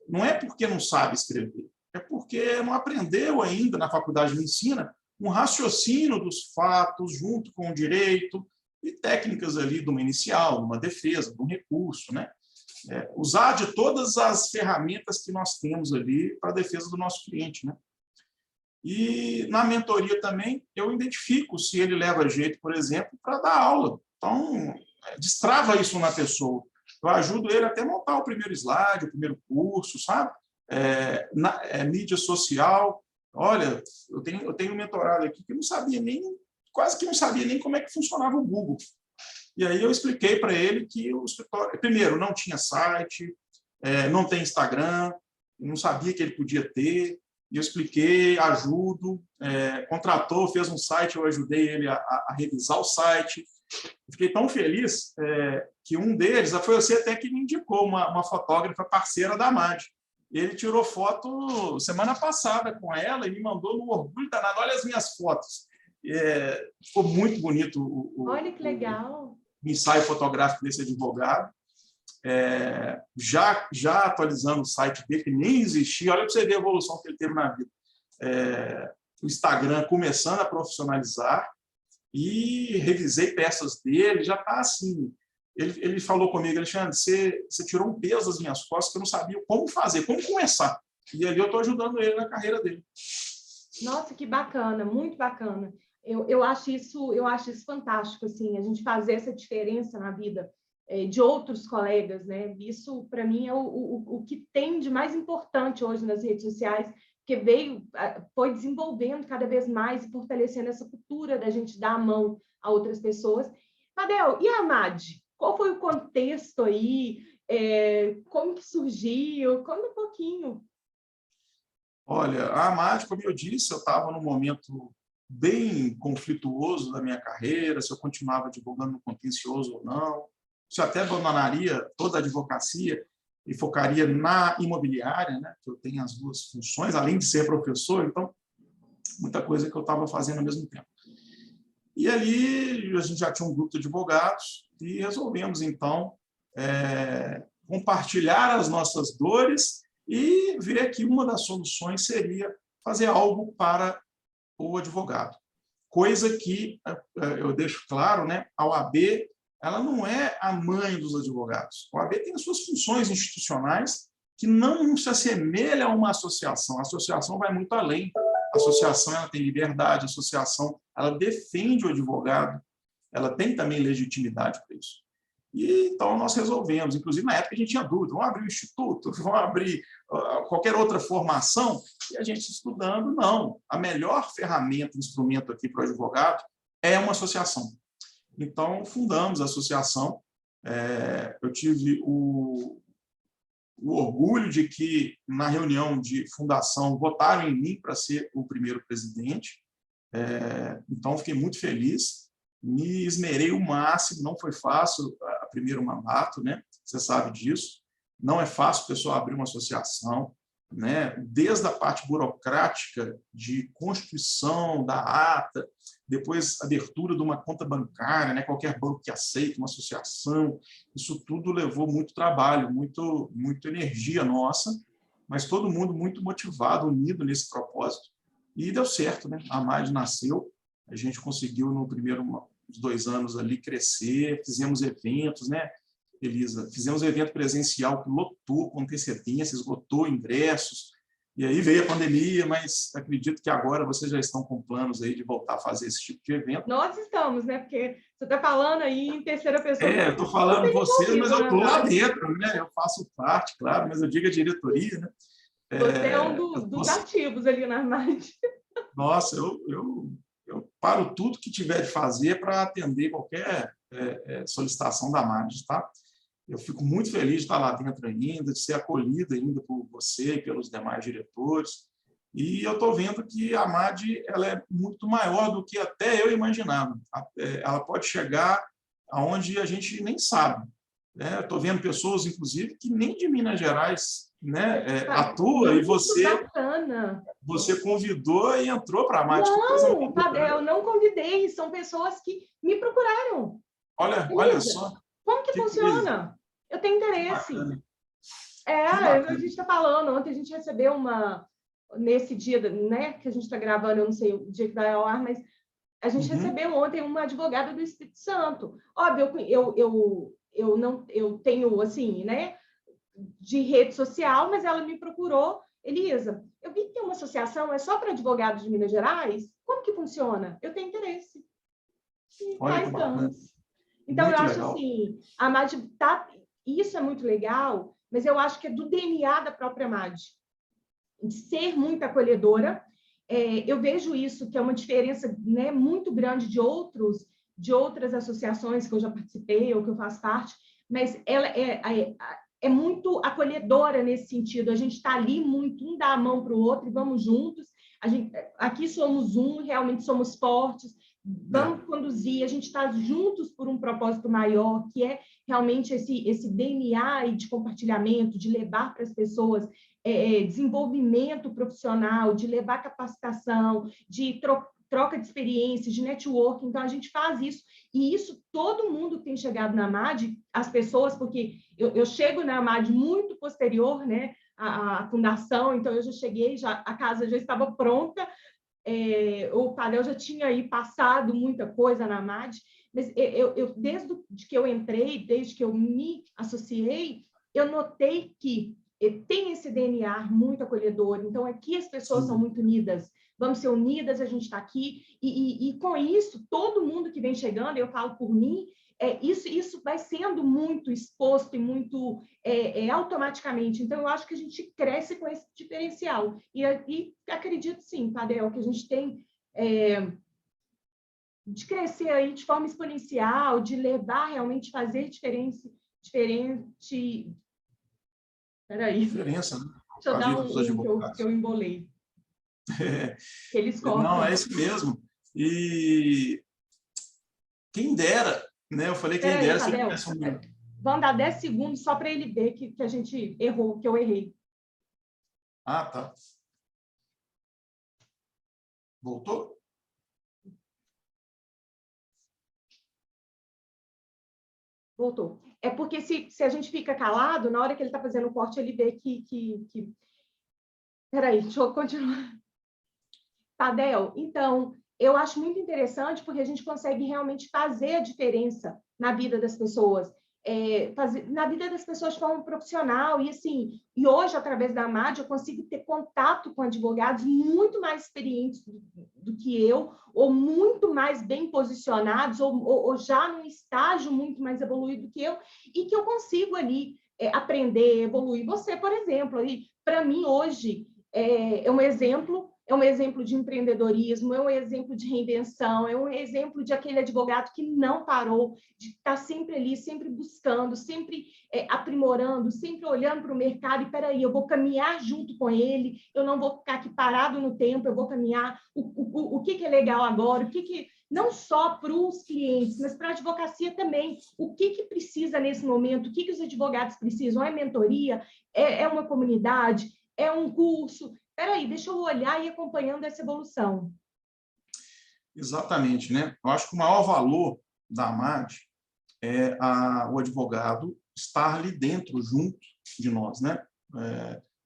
não é porque não sabe escrever, é porque não aprendeu ainda, na faculdade de medicina, um raciocínio dos fatos junto com o direito e técnicas ali de uma inicial, de uma defesa, de um recurso, né? Usar de todas as ferramentas que nós temos ali para a defesa do nosso cliente, né? E na mentoria também eu identifico se ele leva jeito, por exemplo, para dar aula. Então, destrava isso na pessoa. Eu ajudo ele até a montar o primeiro slide, o primeiro curso, sabe? Mídia social. Olha, eu tenho um mentorado aqui que não sabia nem, quase que não sabia nem como é que funcionava o Google. E aí eu expliquei para ele que o escritório, primeiro, não tinha site, não tem Instagram, não sabia que ele podia ter, e eu expliquei, ajudo, contratou, fez um site, eu ajudei ele a revisar o site. Fiquei tão feliz que um deles, foi você até que me indicou, uma fotógrafa parceira da MAD. Ele tirou foto semana passada com ela e me mandou no orgulho danado. Olha as minhas fotos. Ficou muito bonito Olha que legal. O ensaio fotográfico desse advogado. Já atualizando o site dele, que nem existia. Olha para você ver a evolução que ele teve na vida. O Instagram começando a profissionalizar e revisei peças dele, já está assim. Ele falou comigo, Alexandre, você tirou um peso das minhas costas que eu não sabia como fazer, como começar. E ali eu estou ajudando ele na carreira dele. Nossa, que bacana, muito bacana. Eu acho isso fantástico, assim, a gente fazer essa diferença na vida de outros colegas, né? Isso, para mim, é o que tem de mais importante hoje nas redes sociais, porque foi desenvolvendo cada vez mais e fortalecendo essa cultura da gente dar a mão a outras pessoas. Tadeu, e a MAD? Qual foi o contexto aí? Como que surgiu? Conta um pouquinho. Olha, a MAD, como eu disse, eu estava num momento bem conflituoso da minha carreira, se eu continuava advogando no contencioso ou não, se eu até abandonaria toda a advocacia e focaria na imobiliária, né? Que eu tenho as duas funções, além de ser professor, então, muita coisa que eu estava fazendo ao mesmo tempo. E ali a gente já tinha um grupo de advogados e resolvemos, então, compartilhar as nossas dores e ver que uma das soluções seria fazer algo para o advogado. Coisa que, eu deixo claro, né, a OAB ela não é a mãe dos advogados. A OAB tem as suas funções institucionais que não se assemelha a uma associação. A associação vai muito além. A associação ela tem liberdade, a associação ela defende o advogado, ela tem também legitimidade para isso. E então nós resolvemos, inclusive na época a gente tinha dúvida, vamos abrir o instituto, vamos abrir qualquer outra formação, e a gente estudando, não. A melhor ferramenta, instrumento aqui para o advogado é uma associação. Então, fundamos a associação. Eu tive o orgulho de que, na reunião de fundação, votaram em mim para ser o primeiro presidente. Então, fiquei muito feliz. Me esmerei o máximo, não foi fácil o primeiro mandato, né? Você sabe disso. Não é fácil a pessoa abrir uma associação, né? Desde a parte burocrática de constituição da ata, depois abertura de uma conta bancária, né? Qualquer banco que aceite uma associação, isso tudo levou muito trabalho, muito energia nossa, mas todo mundo muito motivado, unido nesse propósito, e deu certo, né? A MAD nasceu, a gente conseguiu no primeiro 2 anos ali crescer, fizemos eventos, né? Elisa, fizemos um evento presencial que lotou com antecedência, esgotou ingressos, e aí veio a pandemia, mas acredito que agora vocês já estão com planos aí de voltar a fazer esse tipo de evento. Nós estamos, né? Porque você está falando aí em terceira pessoa. Eu estou falando vocês, mas eu estou lá dentro, né? Eu faço parte, claro, mas eu digo a diretoria, né? Você é um dos ativos ali na MAD. Nossa, eu paro tudo que tiver de fazer para atender qualquer solicitação da MAD, tá? Eu fico muito feliz de estar lá dentro ainda, de ser acolhido ainda por você e pelos demais diretores. E eu estou vendo que a MAD ela é muito maior do que até eu imaginava. Ela pode chegar aonde a gente nem sabe, né? Estou vendo pessoas, inclusive, que nem de Minas Gerais, né, atua, e Muito bacana. você convidou e entrou para a MAD. Que coisa Não, bacana, Tadeu, né? eu não convidei, são pessoas que me procuraram. Olha Elisa, só, como que que coisa, funciona? Eu tenho que interesse. bacana, que A bacana. gente está falando, ontem a gente recebeu nesse dia, né, que a gente está gravando, eu não sei o dia que vai ao ar, mas a gente Uhum. recebeu ontem uma advogada do Espírito Santo. Óbvio, eu tenho, assim, né, de rede social, mas ela me procurou. Elisa, eu vi que tem uma associação, é só para advogados de Minas Gerais? Como que funciona? Eu tenho interesse. E cá Olha que bacana, estamos. Então, eu muito acho legal. assim, a MAD isso é muito legal, mas eu acho que é do DNA da própria MAD, de ser muito acolhedora. Eu vejo isso, que é uma diferença, né, muito grande de outras associações que eu já participei ou que eu faço parte, mas ela é muito acolhedora nesse sentido. A gente está ali muito, um dá a mão para o outro e vamos juntos. Aqui somos um, realmente somos fortes, É. vamos conduzir, a gente está juntos por um propósito maior, que é realmente esse DNA de compartilhamento, de levar para as pessoas desenvolvimento profissional, de levar capacitação, de troca de experiências, de networking. Então, a gente faz isso. E isso, todo mundo que tem chegado na MAD, as pessoas, porque eu chego na MAD muito posterior, né, à fundação, então eu já cheguei, a casa já estava pronta, o Tadeu já tinha aí passado muita coisa na MAD, mas desde que eu entrei, desde que eu me associei, eu notei que tem esse DNA muito acolhedor. Então, aqui as pessoas são Sim. muito unidas. Vamos ser unidas, a gente está aqui. E com isso, todo mundo que vem chegando, eu falo por mim, isso vai sendo muito exposto e muito automaticamente. Então, eu acho que a gente cresce com esse diferencial. E acredito, sim, Tadeu, que a gente tem de crescer aí de forma exponencial, de levar realmente, fazer diferente. Peraí, Diferença, né? deixa eu A dar vida dos um que advogados. eu embolei, que eles Não, é cortam. isso mesmo. E quem dera, né? Eu falei quem Peraí, dera se ele Tadeu, tivesse um... vão dar 10 segundos só para ele ver que a gente errou, que eu errei. Ah, tá. Voltou? Voltou. É porque se a gente fica calado, na hora que ele está fazendo o corte, ele vê Peraí, deixa eu continuar. Tadeu, então, eu acho muito interessante porque a gente consegue realmente fazer a diferença na vida das pessoas, na vida das pessoas de forma profissional. E assim, e hoje, através da MAD, eu consigo ter contato com advogados muito mais experientes do que eu, ou muito mais bem posicionados, ou já num estágio muito mais evoluído do que eu, e que eu consigo ali aprender, evoluir. Você, por exemplo, para mim, hoje, é um exemplo de empreendedorismo, é um exemplo de reinvenção, é um exemplo de aquele advogado que não parou, de estar sempre ali, sempre buscando, sempre aprimorando, sempre olhando para o mercado e, peraí, eu vou caminhar junto com ele, eu não vou ficar aqui parado no tempo, eu vou caminhar, o que é legal agora, não só para os clientes, mas para a advocacia também, o que precisa nesse momento, o que os advogados precisam, é mentoria, é uma comunidade, é um curso. Peraí, deixa eu olhar e ir acompanhando essa evolução. Exatamente, né? Eu acho que o maior valor da AMAD é o advogado estar ali dentro, junto de nós, né?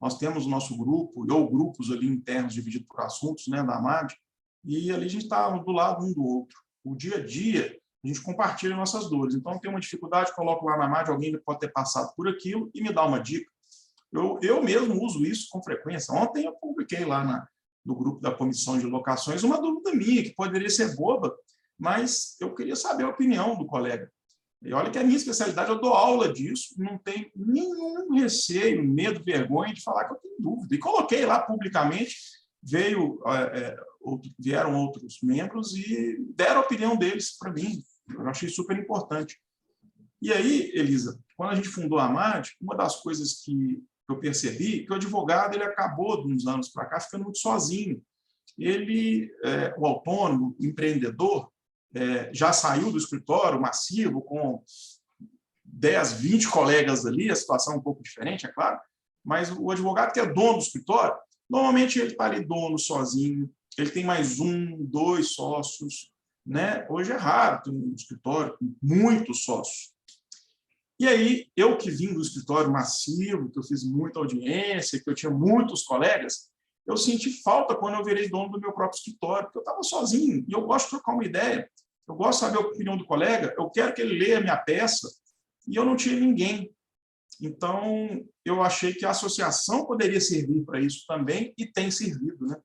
Nós temos o nosso grupo, ou grupos ali internos divididos por assuntos, né, da AMAD, e ali a gente está do lado um do outro. O dia a dia, a gente compartilha nossas dores. Então, tem uma dificuldade, coloco lá na AMAD, alguém pode ter passado por aquilo e me dá uma dica. Eu mesmo uso isso com frequência. Ontem eu publiquei lá no grupo da comissão de locações uma dúvida minha, que poderia ser boba, mas eu queria saber a opinião do colega. E olha que a minha especialidade, eu dou aula disso, não tenho nenhum receio, medo, vergonha de falar que eu tenho dúvida. E coloquei lá publicamente, vieram outros membros e deram a opinião deles para mim. Eu achei super importante. E aí, Elisa, quando a gente fundou a MAD, uma das coisas que eu percebi que o advogado ele acabou, de uns anos para cá, ficando muito sozinho. Ele, o autônomo, o empreendedor, já saiu do escritório massivo com 10, 20 colegas ali, a situação é um pouco diferente, é claro, mas o advogado que é dono do escritório, normalmente ele está ali dono sozinho, ele tem mais 1, 2 sócios, né? Hoje é raro ter um escritório com muitos sócios. E aí, eu que vim do escritório massivo, que eu fiz muita audiência, que eu tinha muitos colegas, eu senti falta quando eu virei dono do meu próprio escritório, porque eu estava sozinho, e eu gosto de trocar uma ideia, eu gosto de saber a opinião do colega, eu quero que ele leia a minha peça, e eu não tinha ninguém. Então, eu achei que a associação poderia servir para isso também, e tem servido, né?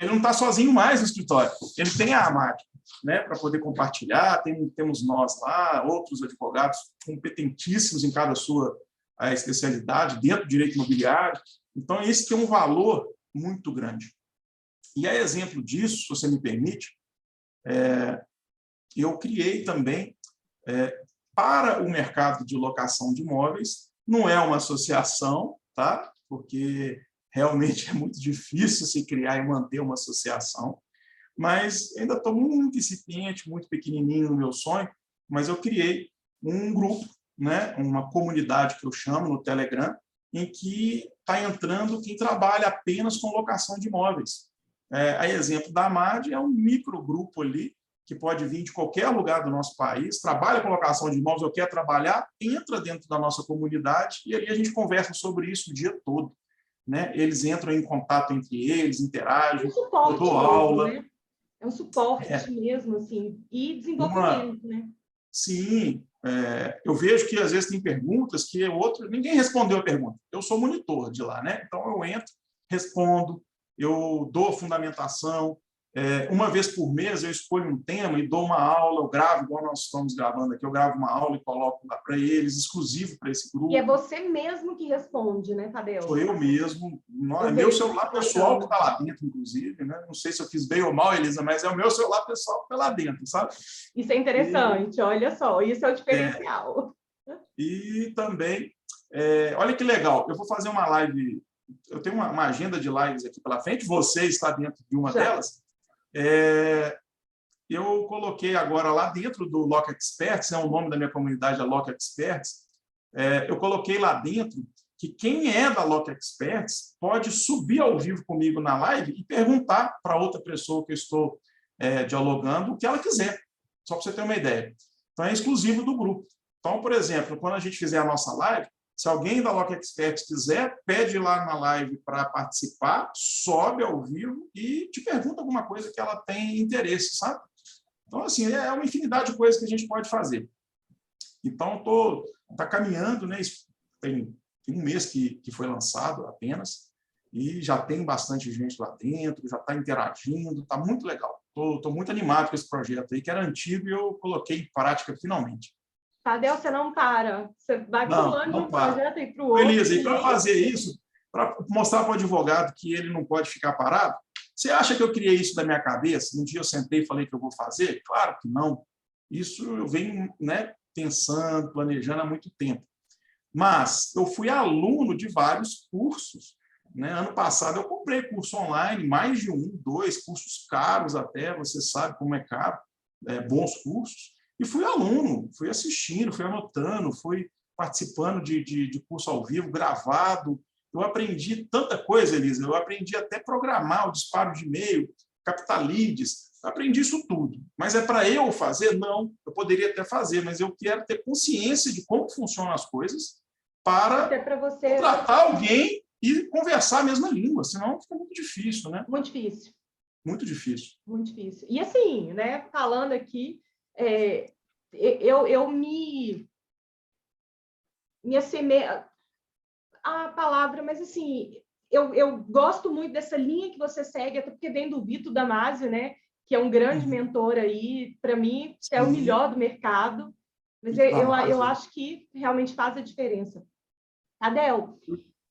Ele não está sozinho mais no escritório, ele tem a AMAD, né, para poder compartilhar, temos nós lá, outros advogados competentíssimos em cada sua especialidade, dentro do direito imobiliário. Então, esse que é um valor muito grande. E a exemplo disso, se você me permite, eu criei também, para o mercado de locação de imóveis, não é uma associação, tá? Porque realmente é muito difícil se criar e manter uma associação, mas ainda estou muito incipiente, muito pequenininho no meu sonho, mas eu criei um grupo, né, uma comunidade que eu chamo no Telegram, em que está entrando quem trabalha apenas com locação de imóveis. A exemplo da AMAD, é um microgrupo ali, que pode vir de qualquer lugar do nosso país, trabalha com locação de imóveis ou quer trabalhar, entra dentro da nossa comunidade e ali a gente conversa sobre isso o dia todo, né? Eles entram em contato entre eles, interagem, eu dou aula. Né? É um suporte mesmo, assim, e desenvolvimento, né? Sim, eu vejo que às vezes tem perguntas que ninguém respondeu a pergunta. Eu sou monitor de lá, né? Então eu entro, respondo, eu dou fundamentação. Uma vez por mês eu escolho um tema e dou uma aula, eu gravo, igual nós estamos gravando aqui, eu gravo uma aula e coloco lá para eles, exclusivo para esse grupo. E é você mesmo que responde, né, Tadeu? Sou eu mesmo. É meu celular pessoal que está lá dentro, inclusive, né? Não sei se eu fiz bem ou mal, Elisa, mas é o meu celular pessoal que está lá dentro, sabe? Isso é interessante, olha só, isso é o diferencial. E também, olha que legal, eu vou fazer uma live, eu tenho uma agenda de lives aqui pela frente, você está dentro de uma delas. Eu coloquei agora lá dentro do Lock Experts, o nome da minha comunidade é Lock Experts, eu coloquei lá dentro que quem é da Lock Experts pode subir ao vivo comigo na live e perguntar para outra pessoa que eu estou dialogando o que ela quiser, só para você ter uma ideia. Então, é exclusivo do grupo. Então, por exemplo, quando a gente fizer a nossa live, se alguém da Lock Experts quiser, pede lá na live para participar, sobe ao vivo e te pergunta alguma coisa que ela tem interesse, sabe? Então, assim, é uma infinidade de coisas que a gente pode fazer. Então, está caminhando, né? Tem um mês que foi lançado apenas, e já tem bastante gente lá dentro, já está interagindo, está muito legal. Estou muito animado com esse projeto aí, que era antigo e eu coloquei em prática finalmente. Tadeu, você não para. Você vai pulando de um projeto e para o outro. Elisa, e para fazer isso, para mostrar para o advogado que ele não pode ficar parado, você acha que eu criei isso da minha cabeça? Um dia eu sentei e falei que eu vou fazer? Claro que não. Isso eu venho, né, pensando, planejando há muito tempo. Mas eu fui aluno de vários cursos, né? Ano passado eu comprei curso online, mais de 1, 2 cursos caros até, você sabe como é caro, bons cursos. E fui aluno, fui assistindo, fui anotando, fui participando de curso ao vivo, gravado. Eu aprendi tanta coisa, Elisa. Eu aprendi até programar o disparo de e-mail, captar leads. Eu aprendi isso tudo. Mas é para eu fazer? Não. Eu poderia até fazer, mas eu quero ter consciência de como funcionam as coisas para contratar alguém e conversar a mesma língua. Senão fica muito difícil, né? Muito difícil. Muito difícil. Muito difícil. E assim, né, falando aqui, eu me assemelho a palavra, mas assim, eu gosto muito dessa linha que você segue, até porque vem do Vitor Damasio, né, que é um grande mentor aí, para mim, é o melhor do mercado, mas eu acho que realmente faz a diferença. Tadeu?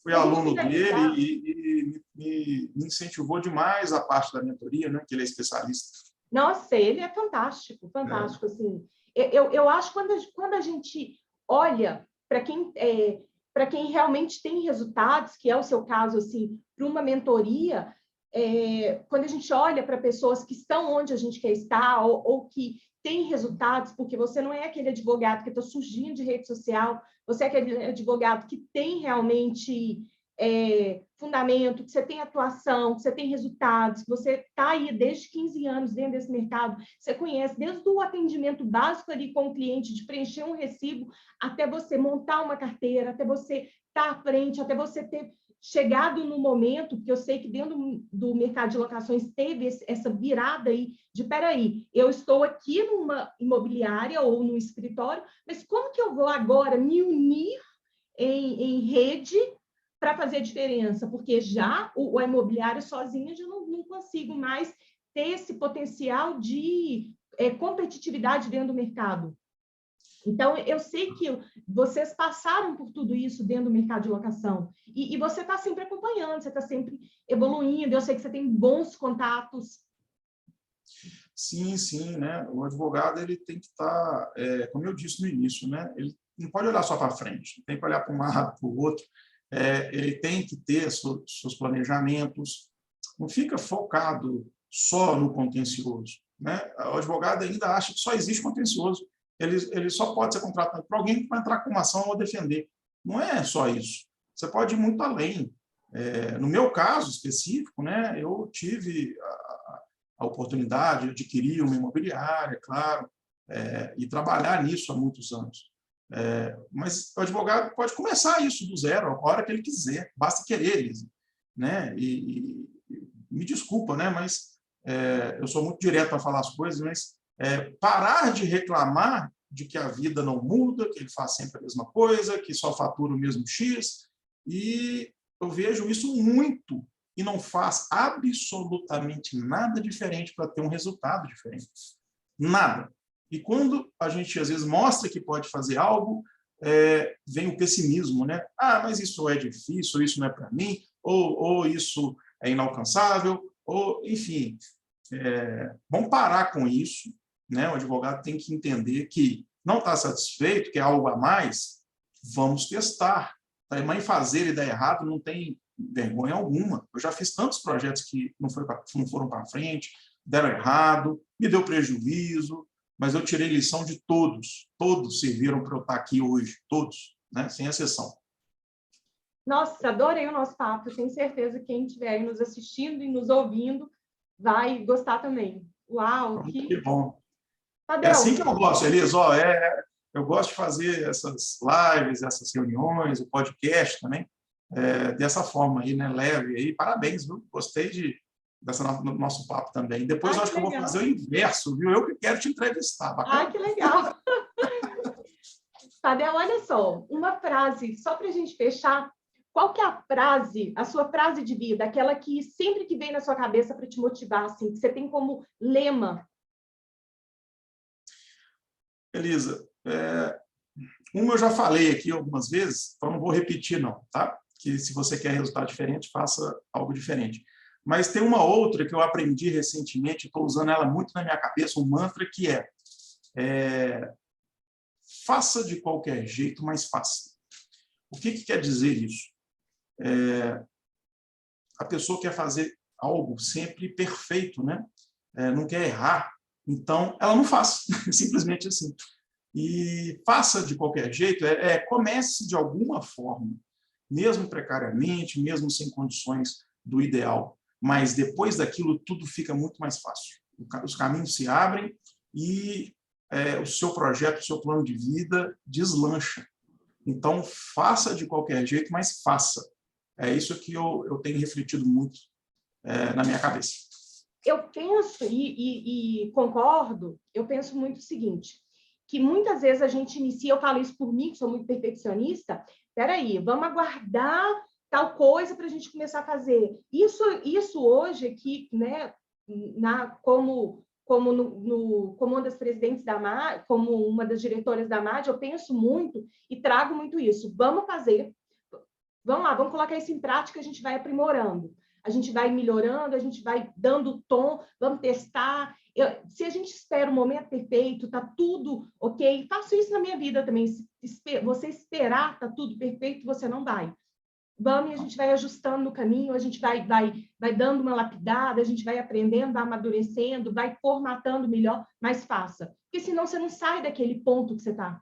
Fui aluno dele e me incentivou demais a parte da mentoria, né, que ele é especialista. Nossa, ele é fantástico, fantástico. Assim. Eu acho que quando a gente olha para quem para quem realmente tem resultados, que é o seu caso, assim, para uma mentoria, quando a gente olha para pessoas que estão onde a gente quer estar ou que têm resultados, porque você não é aquele advogado que está surgindo de rede social, você é aquele advogado que tem realmente fundamento, que você tem atuação, que você tem resultados, que você está aí desde 15 anos dentro desse mercado, você conhece desde o atendimento básico ali com o cliente, de preencher um recibo, até você montar uma carteira, até você estar à frente, até você ter chegado no momento, porque eu sei que dentro do mercado de locações teve essa virada aí de, peraí, eu estou aqui numa imobiliária ou num escritório, mas como que eu vou agora me unir em rede para fazer diferença? Porque já o imobiliário sozinho eu já não consigo mais ter esse potencial de competitividade dentro do mercado. Então, eu sei que vocês passaram por tudo isso dentro do mercado de locação e você está sempre acompanhando, você está sempre evoluindo, eu sei que você tem bons contatos. Sim, sim, né? O advogado ele tem que estar, como eu disse no início, né? Ele não pode olhar só para frente, tem que olhar para um lado, para o outro. Ele tem que ter seus planejamentos, não fica focado só no contencioso, né? O advogado ainda acha que só existe contencioso. Ele só pode ser contratado por alguém que vai entrar com uma ação ou defender. Não é só isso. Você pode ir muito além. No meu caso específico, né, eu tive a oportunidade de adquirir uma imobiliária, claro, e trabalhar nisso há muitos anos. Mas o advogado pode começar isso do zero, a hora que ele quiser, basta querer, Elisa, né? E me desculpa, né, mas eu sou muito direto para falar as coisas, mas parar de reclamar de que a vida não muda, que ele faz sempre a mesma coisa, que só fatura o mesmo X, e eu vejo isso muito, e não faz absolutamente nada diferente para ter um resultado diferente. Nada. E quando a gente, às vezes, mostra que pode fazer algo, vem o pessimismo, né? Mas isso é difícil, isso não é para mim, ou isso é inalcançável, ou, enfim, vamos parar com isso, né? O advogado tem que entender que não está satisfeito, que é algo a mais, vamos testar. Em fazer e dar errado não tem vergonha alguma. Eu já fiz tantos projetos que não foram para frente, deram errado, me deu prejuízo, mas eu tirei lição de todos. Todos serviram para eu estar aqui hoje, todos, né? Sem exceção. Nossa, adorei o nosso papo. Eu tenho certeza que quem estiver aí nos assistindo e nos ouvindo vai gostar também. Uau, que bom. Tadeu. Assim que eu gosto, Elisa. Eu gosto de fazer essas lives, essas reuniões, o podcast também, dessa forma aí, né? Leve aí. Parabéns, viu? Gostei desse nosso papo também. Depois eu acho que eu vou fazer o inverso, viu? Eu que quero te entrevistar. Bacana? Que legal. Tadeu, olha só, uma frase, só para a gente fechar. Qual que é a frase, a sua frase de vida, aquela que sempre que vem na sua cabeça para te motivar, assim, que você tem como lema? Elisa, uma eu já falei aqui algumas vezes, então não vou repetir não, tá? Que se você quer resultado diferente, faça algo diferente. Mas tem uma outra que eu aprendi recentemente, estou usando ela muito na minha cabeça, um mantra que faça de qualquer jeito, mas faça. O que quer dizer isso? A pessoa quer fazer algo sempre perfeito, né? Não quer errar, então ela não faz, simplesmente assim. E faça de qualquer jeito, comece de alguma forma, mesmo precariamente, mesmo sem condições do ideal, mas depois daquilo tudo fica muito mais fácil. Os caminhos se abrem e o seu projeto, o seu plano de vida deslancha. Então, faça de qualquer jeito, mas faça. É isso que eu tenho refletido muito na minha cabeça. Eu penso, e concordo, eu penso muito o seguinte, que muitas vezes a gente inicia, eu falo isso por mim, que sou muito perfeccionista, peraí, vamos aguardar tal coisa para a gente começar a fazer. Isso hoje aqui, né, como uma das presidentes da MAD, como uma das diretoras da MAD, eu penso muito e trago muito isso. Vamos fazer, vamos lá, vamos colocar isso em prática, a gente vai aprimorando. A gente vai melhorando, a gente vai dando tom, vamos testar. Se a gente espera o momento perfeito, tá tudo ok, faço isso na minha vida também. Se você esperar tá tudo perfeito, você não vai. Vamos e a gente vai ajustando no caminho, a gente vai dando uma lapidada, a gente vai aprendendo, vai amadurecendo, vai formatando melhor, mas faça. Porque senão você não sai daquele ponto que você está.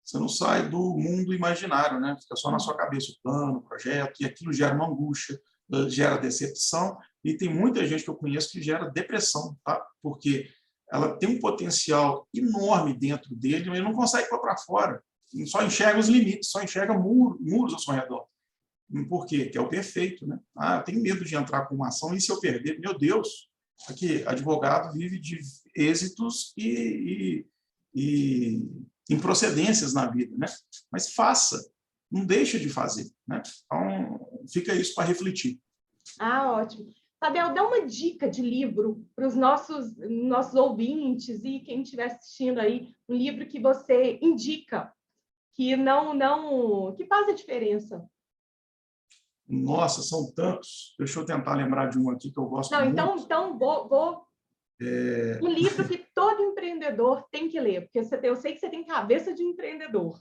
Você não sai do mundo imaginário, né? Fica só na sua cabeça o plano, o projeto, e aquilo gera uma angústia, gera decepção, e tem muita gente que eu conheço que gera depressão, tá? Porque ela tem um potencial enorme dentro dele, mas ele não consegue pôr para fora, só enxerga os limites, só enxerga muros ao seu redor. Por quê? Que é o perfeito, né? Eu tenho medo de entrar com uma ação, e se eu perder? Meu Deus, aqui, advogado vive de êxitos e improcedências na vida, né? Mas faça, não deixa de fazer, né? Então, fica isso para refletir. Ótimo. Tadeu, dá uma dica de livro para os nossos ouvintes e quem estiver assistindo aí, um livro que você indica, que que faz a diferença. Nossa, são tantos. Deixa eu tentar lembrar de um aqui que eu gosto muito. Então vou... Um livro que todo empreendedor tem que ler, porque eu sei que você tem cabeça de empreendedor.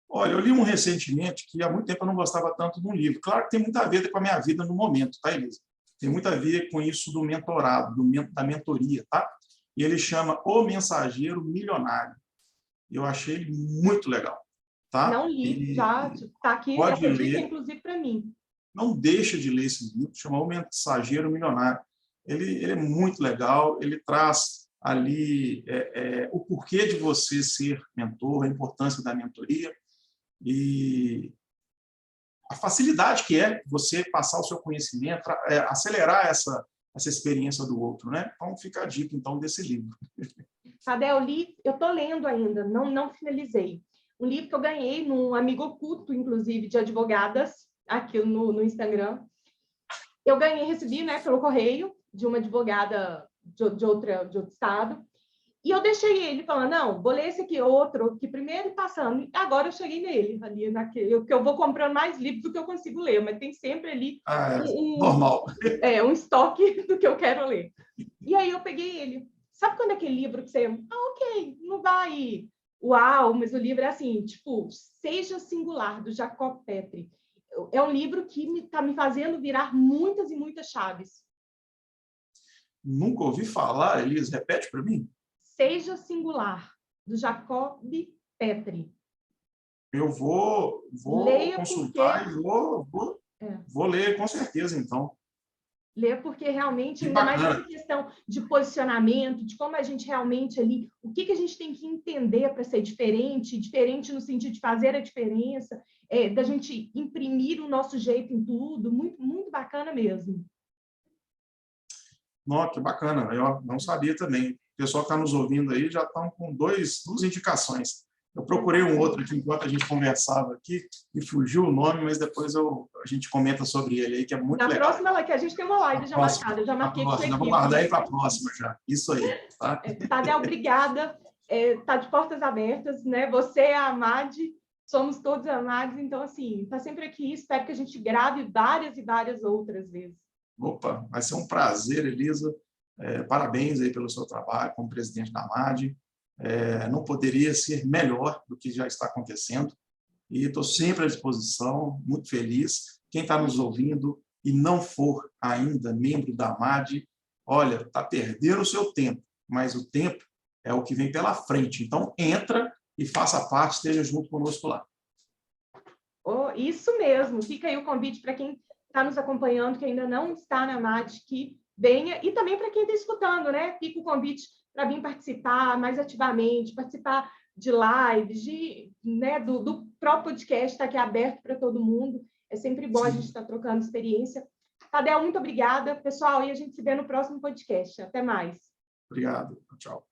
Olha, eu li um recentemente que há muito tempo eu não gostava tanto de um livro. Claro que tem muito a ver com a minha vida no momento, tá, Elisa? Tem muito a ver com isso do mentorado, da mentoria, tá? E ele chama O Mensageiro Milionário. Eu achei ele muito legal, tá? Não li, já está aqui, pode essa dica, ler, inclusive, para mim. Não deixa de ler esse livro, chama O Mensageiro Milionário. Ele é muito legal, ele traz ali o porquê de você ser mentor, a importância da mentoria e a facilidade que é você passar o seu conhecimento, acelerar essa experiência do outro, né? Então, fica a dica, então, desse livro. Tadeu, eu estou lendo ainda, não finalizei. Um livro que eu ganhei num amigo oculto, inclusive, de advogadas, aqui no Instagram. Eu recebi, né, pelo correio, de uma advogada de outro estado, e eu deixei ele falando, não, vou ler esse aqui, outro, que primeiro passando. E agora eu cheguei nele, ali que eu vou comprando mais livros do que eu consigo ler, mas tem sempre ali normal. Um estoque do que eu quero ler. E aí eu peguei ele. Sabe quando é aquele livro que você... ok, não vai... Uau, mas o livro é assim, tipo, Seja Singular, do Jacob Petri. É um livro que está me fazendo virar muitas e muitas chaves. Nunca ouvi falar, Elisa, repete para mim. Seja Singular, do Jacob Petri. Eu vou consultar porque... e vou ler com certeza, então. Ler porque realmente, ainda mais essa questão de posicionamento, de como a gente realmente ali, o que a gente tem que entender para ser diferente no sentido de fazer a diferença, da gente imprimir o nosso jeito em tudo, muito, muito bacana mesmo. Nossa, que bacana, eu não sabia também. O pessoal que está nos ouvindo aí já estão com duas indicações. Eu procurei um outro aqui enquanto a gente conversava aqui, e fugiu o nome, mas depois a gente comenta sobre ele aí, que é muito legal. Na próxima, que a gente tem uma live já marcada, eu já marquei com você. Já vou guardar aí para a próxima já. Isso aí. Tá? Tadeu, obrigada. Está de portas abertas, né? Você é a Amade, somos todos amados, então, assim, está sempre aqui. Espero que a gente grave várias e várias outras vezes. Opa, vai ser um prazer, Elisa. Parabéns aí pelo seu trabalho como presidente da Amade. Não poderia ser melhor do que já está acontecendo. E estou sempre à disposição, muito feliz. Quem está nos ouvindo e não for ainda membro da Amade, olha, está perdendo o seu tempo, mas o tempo é o que vem pela frente. Então, entra e faça parte, esteja junto conosco lá. Isso mesmo. Fica aí o convite para quem está nos acompanhando, que ainda não está na Amade, que venha. E também para quem está escutando, né? Fica o convite para vir participar mais ativamente, participar de lives, do próprio podcast, está aqui aberto para todo mundo. É sempre bom a gente estar trocando experiência. Tadeu, muito obrigada. Pessoal, e a gente se vê no próximo podcast. Até mais. Obrigado. Tchau.